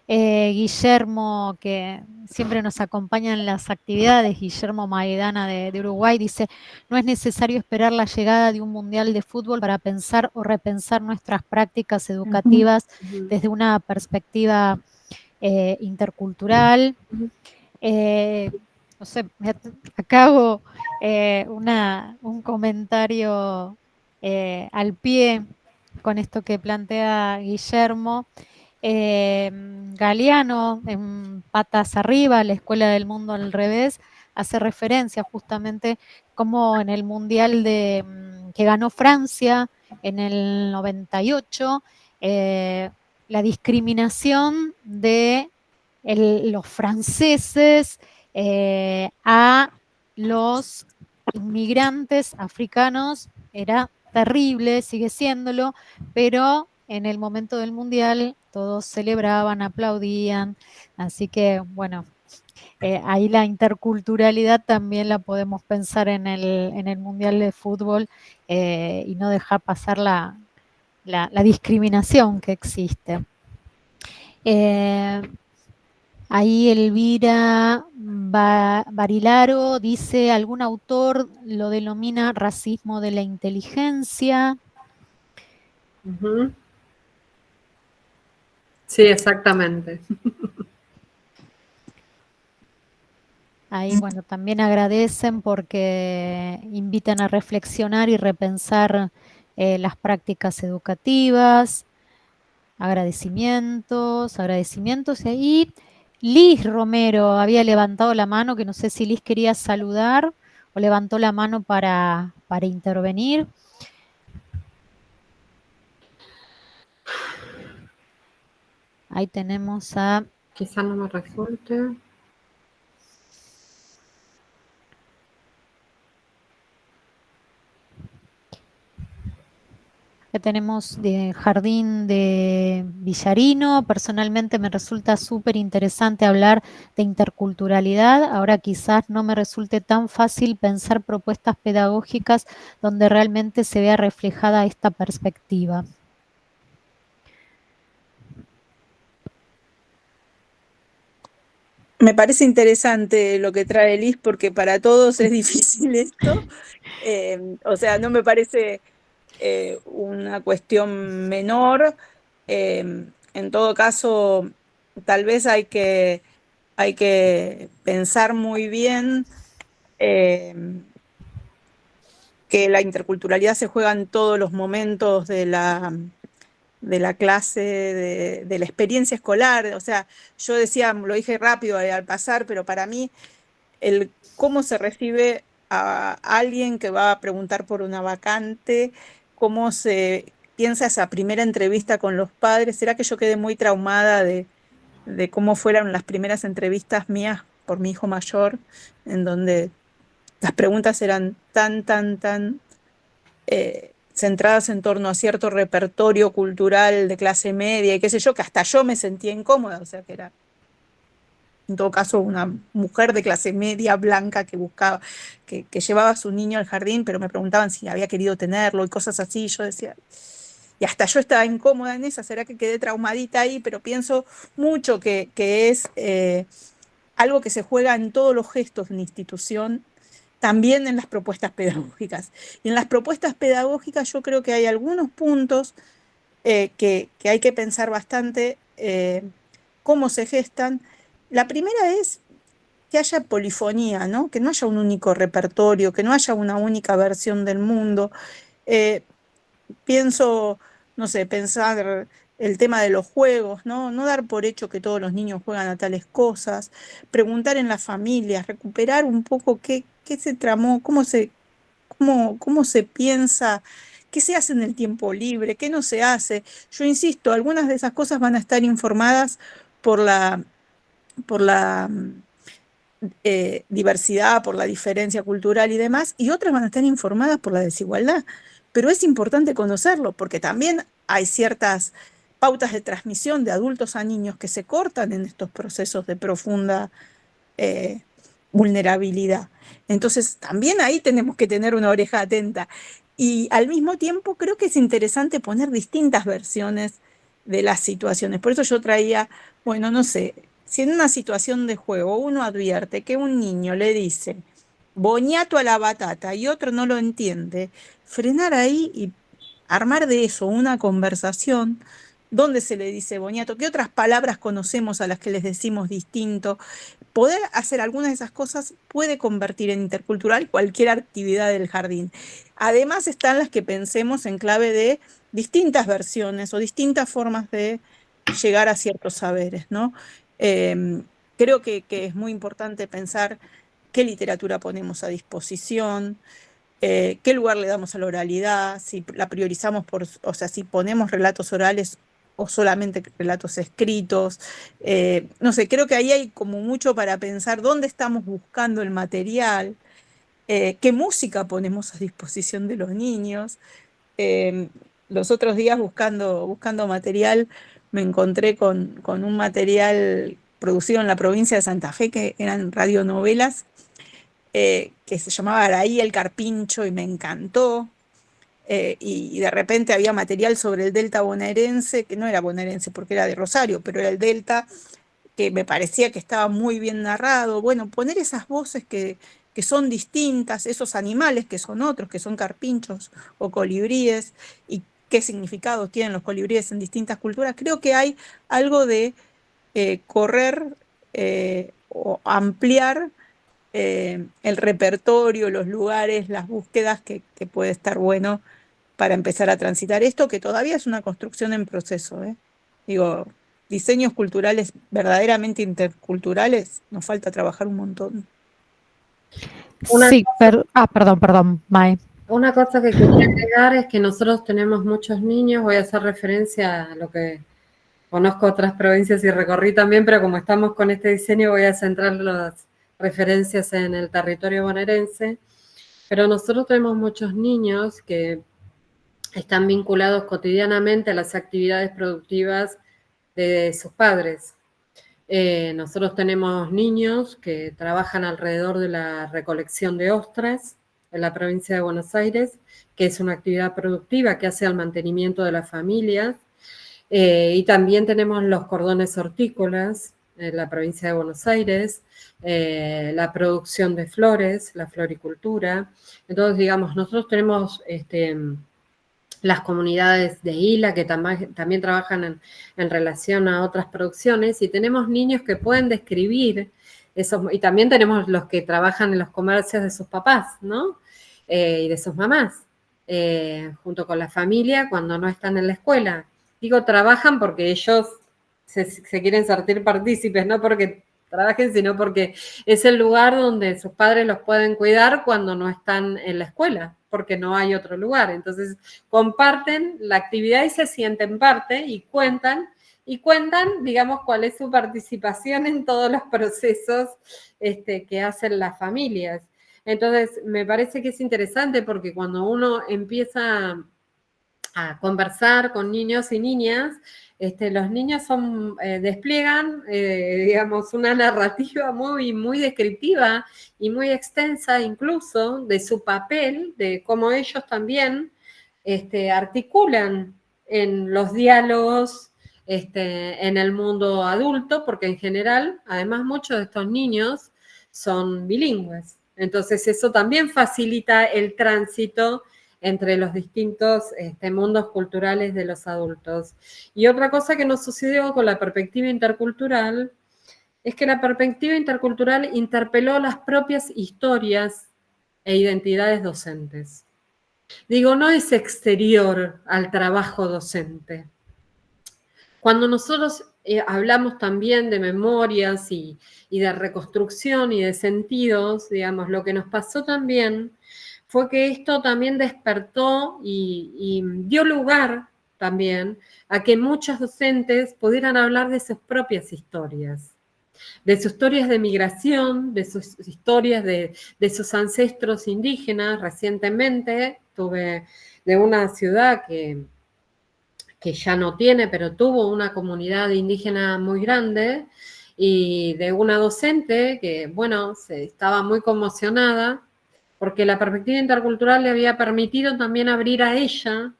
Guillermo, que siempre nos acompaña en las actividades, Guillermo Maidana de Uruguay, dice, no es necesario esperar la llegada de un mundial de fútbol para pensar o repensar nuestras prácticas educativas desde una perspectiva intercultural. No sé, acá hago un comentario al pie con esto que plantea Guillermo. Galeano, en Patas Arriba, la Escuela del Mundo al Revés, hace referencia justamente como en el Mundial que ganó Francia en el 98, la discriminación de los franceses a los inmigrantes africanos era terrible, sigue siéndolo, pero en el momento del Mundial todos celebraban, aplaudían, así que bueno, ahí la interculturalidad también la podemos pensar en el Mundial de Fútbol y no dejar pasar la discriminación que existe. Ahí Elvira Barilaro dice, algún autor lo denomina racismo de la inteligencia. Sí, exactamente. Ahí, bueno, también agradecen porque invitan a reflexionar y repensar las prácticas educativas. Agradecimientos. Y ahí Liz Romero había levantado la mano, que no sé si Liz quería saludar o levantó la mano para intervenir. Ahí tenemos a... Quizás no me resulte. Que tenemos de Jardín de Villarino. Personalmente me resulta súper interesante hablar de interculturalidad. Ahora quizás no me resulte tan fácil pensar propuestas pedagógicas donde realmente se vea reflejada esta perspectiva. Me parece interesante lo que trae Liz, porque para todos es difícil esto. O sea, no me parece una cuestión menor. En todo caso, tal vez hay que pensar muy bien que la interculturalidad se juega en todos los momentos de la clase, de la experiencia escolar. O sea, yo decía, lo dije rápido al pasar, pero para mí el cómo se recibe a alguien que va a preguntar por una vacante, cómo se piensa esa primera entrevista con los padres. ¿Será que yo quedé muy traumada de cómo fueron las primeras entrevistas mías por mi hijo mayor, en donde las preguntas eran tan centradas en torno a cierto repertorio cultural de clase media y qué sé yo, que hasta yo me sentía incómoda, o sea que era en todo caso una mujer de clase media blanca que buscaba, que llevaba a su niño al jardín, pero me preguntaban si había querido tenerlo y cosas así. Yo decía, y hasta yo estaba incómoda en esa, será que quedé traumadita ahí, pero pienso mucho que es algo que se juega en todos los gestos de una institución, también en las propuestas pedagógicas. Y en las propuestas pedagógicas yo creo que hay algunos puntos que hay que pensar bastante cómo se gestan. La primera es que haya polifonía, ¿no? Que no haya un único repertorio, que no haya una única versión del mundo. Eh, Pienso, no sé, pensar el tema de los juegos, ¿no? No dar por hecho que todos los niños juegan a tales cosas, preguntar en las familias, recuperar un poco qué se tramó, cómo se piensa, qué se hace en el tiempo libre, qué no se hace. Yo insisto, algunas de esas cosas van a estar informadas por la diversidad, por la diferencia cultural y demás, y otras van a estar informadas por la desigualdad. Pero es importante conocerlo, porque también hay ciertas pautas de transmisión de adultos a niños que se cortan en estos procesos de profunda eh, vulnerabilidad. Entonces, también ahí tenemos que tener una oreja atenta. Y al mismo tiempo, creo que es interesante poner distintas versiones de las situaciones. Por eso yo traía, bueno, no sé, si en una situación de juego uno advierte que un niño le dice boñato a la batata y otro no lo entiende, frenar ahí y armar de eso una conversación. ¿Dónde se le dice boñato? ¿Qué otras palabras conocemos a las que les decimos distinto? Poder hacer algunas de esas cosas puede convertir en intercultural cualquier actividad del jardín. Además están las que pensemos en clave de distintas versiones o distintas formas de llegar a ciertos saberes, ¿no? Creo que es muy importante pensar qué literatura ponemos a disposición, qué lugar le damos a la oralidad, si la priorizamos o sea, si ponemos relatos orales o solamente relatos escritos. No sé, creo que ahí hay como mucho para pensar dónde estamos buscando el material, qué música ponemos a disposición de los niños. Eh, los otros días buscando material me encontré con un material producido en la provincia de Santa Fe, que eran radionovelas, que se llamaba Araí el Carpincho y me encantó. Y de repente había material sobre el delta bonaerense, que no era bonaerense porque era de Rosario, pero era el delta, que me parecía que estaba muy bien narrado. Bueno, poner esas voces que son distintas, esos animales que son otros, que son carpinchos o colibríes, y qué significados tienen los colibríes en distintas culturas. Creo que hay algo de correr o ampliar el repertorio, los lugares, las búsquedas que puede estar bueno para empezar a transitar esto, que todavía es una construcción en proceso, ¿eh? Digo, diseños culturales verdaderamente interculturales, nos falta trabajar un montón. Sí, perdón, Mae. Una cosa que quería agregar es que nosotros tenemos muchos niños, voy a hacer referencia a lo que conozco otras provincias y recorrí también, pero como estamos con este diseño voy a centrar las referencias en el territorio bonaerense. Pero nosotros tenemos muchos niños que están vinculados cotidianamente a las actividades productivas de sus padres. Nosotros tenemos niños que trabajan alrededor de la recolección de ostras en la provincia de Buenos Aires, que es una actividad productiva que hace al mantenimiento de las familias. Y también tenemos los cordones hortícolas en la provincia de Buenos Aires, la producción de flores, la floricultura. Entonces, digamos, nosotros tenemos las comunidades de ILA que también trabajan en relación a otras producciones, y tenemos niños que pueden describir esos, y también tenemos los que trabajan en los comercios de sus papás, ¿no? Y de sus mamás, junto con la familia cuando no están en la escuela. Digo, trabajan porque ellos se quieren sentir partícipes, no porque trabajen, sino porque es el lugar donde sus padres los pueden cuidar cuando no están en la escuela, porque no hay otro lugar. Entonces, comparten la actividad y se sienten parte y cuentan, digamos, cuál es su participación en todos los procesos que hacen las familias. Entonces, me parece que es interesante porque cuando uno empieza a conversar con niños y niñas, los niños despliegan, digamos, una narrativa muy, muy descriptiva y muy extensa incluso de su papel, de cómo ellos también articulan en los diálogos en el mundo adulto, porque en general, además, muchos de estos niños son bilingües. Entonces, eso también facilita el tránsito entre los distintos mundos culturales de los adultos. Y otra cosa que nos sucedió con la perspectiva intercultural es que la perspectiva intercultural interpeló las propias historias e identidades docentes. Digo, no es exterior al trabajo docente. Cuando nosotros hablamos también de memorias y de reconstrucción y de sentidos, digamos, lo que nos pasó también fue que esto también despertó y dio lugar también a que muchos docentes pudieran hablar de sus propias historias, de sus historias de migración, de sus historias de sus ancestros indígenas. Recientemente tuve de una ciudad que ya no tiene, pero tuvo una comunidad indígena muy grande, y de una docente que, bueno, estaba muy conmocionada porque la perspectiva intercultural le había permitido también abrir a ella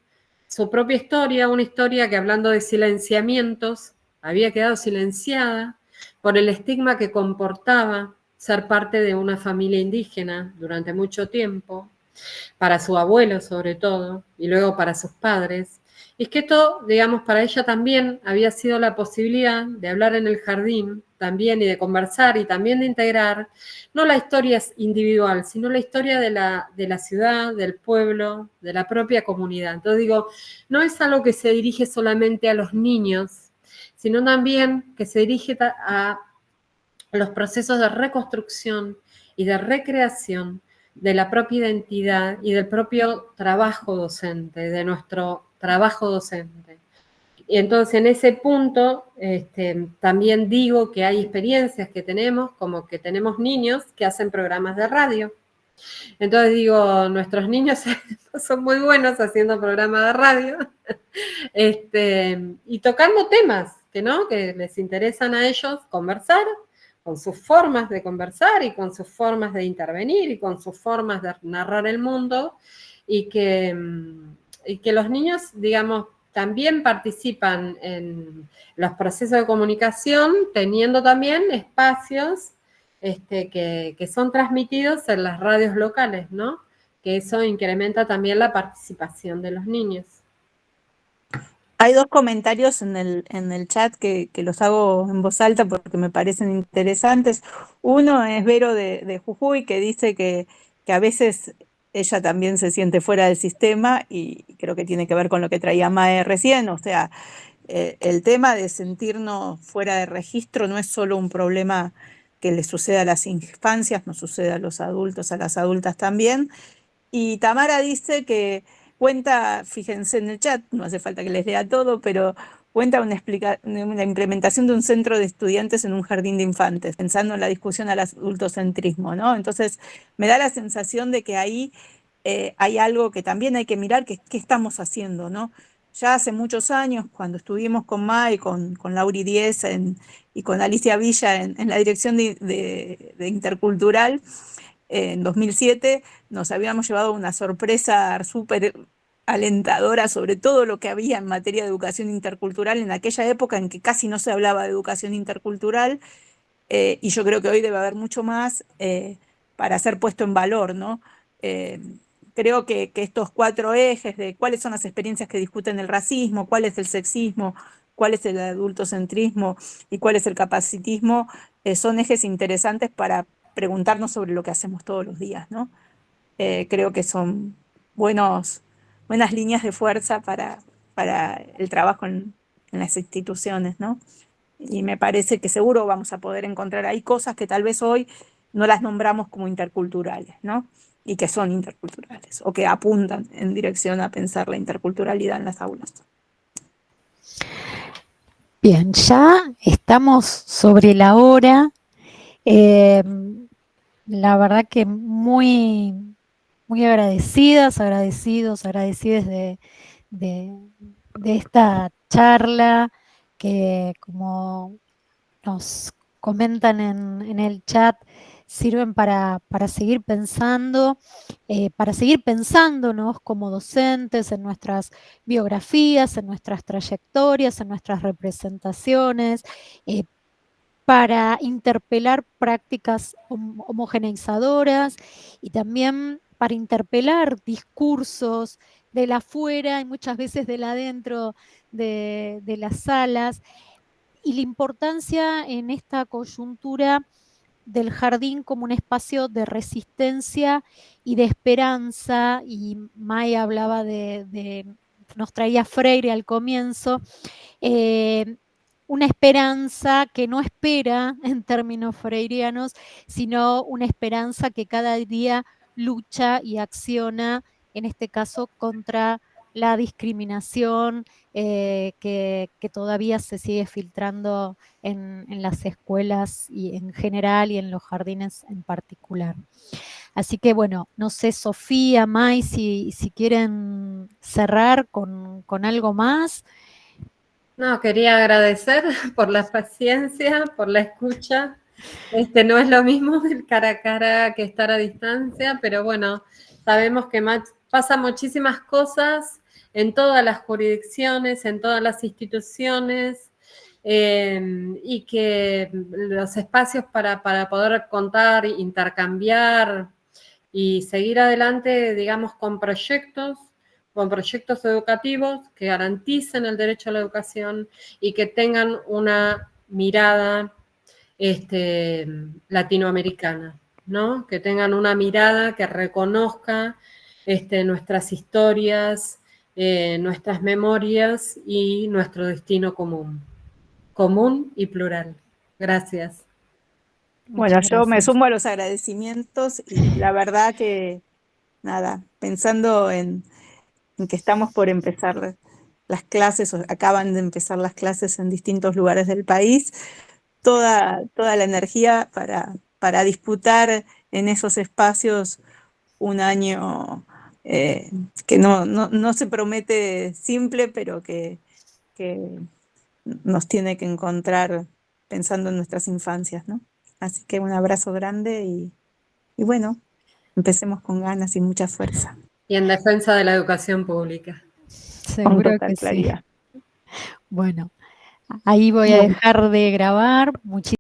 su propia historia, una historia que, hablando de silenciamientos, había quedado silenciada por el estigma que comportaba ser parte de una familia indígena durante mucho tiempo, para su abuelo sobre todo, y luego para sus padres. Y es que esto, digamos, para ella también había sido la posibilidad de hablar en el jardín también, y de conversar y también de integrar, no la historia individual, sino la historia de la ciudad, del pueblo, de la propia comunidad. Entonces digo, no es algo que se dirige solamente a los niños, sino también que se dirige a los procesos de reconstrucción y de recreación de la propia identidad y del propio trabajo docente, de nuestro trabajo docente. Y entonces, en ese punto, también digo que hay experiencias que tenemos, como que tenemos niños que hacen programas de radio. Entonces digo, nuestros niños son muy buenos haciendo programas de radio y tocando temas que les interesan a ellos conversar, con sus formas de conversar y con sus formas de intervenir y con sus formas de narrar el mundo, y que los niños, digamos, también participan en los procesos de comunicación, teniendo también espacios que son transmitidos en las radios locales, ¿no? Que eso incrementa también la participación de los niños. Hay dos comentarios en el chat que los hago en voz alta porque me parecen interesantes. Uno es Vero de Jujuy, que dice que a veces ella también se siente fuera del sistema, y creo que tiene que ver con lo que traía Mae recién, o sea, el tema de sentirnos fuera de registro no es solo un problema que le sucede a las infancias, nos sucede a los adultos, a las adultas también. Y Tamara dice que cuenta, fíjense en el chat, no hace falta que les lea todo, pero cuenta una implementación de un centro de estudiantes en un jardín de infantes, pensando en la discusión al adultocentrismo, ¿no? Entonces, me da la sensación de que ahí hay algo que también hay que mirar, que qué estamos haciendo, ¿no? Ya hace muchos años, cuando estuvimos con Mai, con Lauri Diez y con Alicia Villa en la dirección de Intercultural, en 2007, nos habíamos llevado una sorpresa súper alentadora sobre todo lo que había en materia de educación intercultural en aquella época en que casi no se hablaba de educación intercultural, y yo creo que hoy debe haber mucho más para ser puesto en valor, ¿no? Creo que estos 4 ejes de cuáles son las experiencias que discuten el racismo, cuál es el sexismo, cuál es el adultocentrismo y cuál es el capacitismo, son ejes interesantes para preguntarnos sobre lo que hacemos todos los días, ¿no? Creo que son buenas líneas de fuerza para el trabajo en las instituciones, ¿no? Y me parece que seguro vamos a poder encontrar ahí cosas que tal vez hoy no las nombramos como interculturales, ¿no? Y que son interculturales, o que apuntan en dirección a pensar la interculturalidad en las aulas. Bien, ya estamos sobre la hora. La verdad que muy agradecidas de esta charla que, como nos comentan en el chat, sirven para seguir pensando, para seguir pensándonos como docentes en nuestras biografías, en nuestras trayectorias, en nuestras representaciones, para interpelar prácticas homogeneizadoras y también para interpelar discursos del afuera y muchas veces del adentro de las salas, y la importancia en esta coyuntura del jardín como un espacio de resistencia y de esperanza. Y Maya hablaba nos traía Freire al comienzo, una esperanza que no espera en términos freirianos, sino una esperanza que cada día lucha y acciona, en este caso contra la discriminación que todavía se sigue filtrando en las escuelas y en general y en los jardines en particular. Así que bueno, no sé, Sofía, May, si quieren cerrar con algo más. No, quería agradecer por la paciencia, por la escucha. No es lo mismo el cara a cara que estar a distancia, pero bueno, sabemos que pasan muchísimas cosas en todas las jurisdicciones, en todas las instituciones, y que los espacios para poder contar, intercambiar y seguir adelante, digamos, con proyectos educativos que garanticen el derecho a la educación y que tengan una mirada latinoamericana, ¿no? Que tengan una mirada que reconozca nuestras historias, nuestras memorias y nuestro destino común y plural. Gracias. Bueno, yo me sumo a los agradecimientos y la verdad que, nada, pensando en que estamos por empezar las clases, o acaban de empezar las clases en distintos lugares del país, toda la energía para disputar en esos espacios un año que no se promete simple, pero que nos tiene que encontrar pensando en nuestras infancias, ¿no? Así que un abrazo grande y bueno, empecemos con ganas y mucha fuerza. Y en defensa de la educación pública. Seguro con total que claridad. Sí. Bueno, ahí voy a dejar de grabar. Muchísimas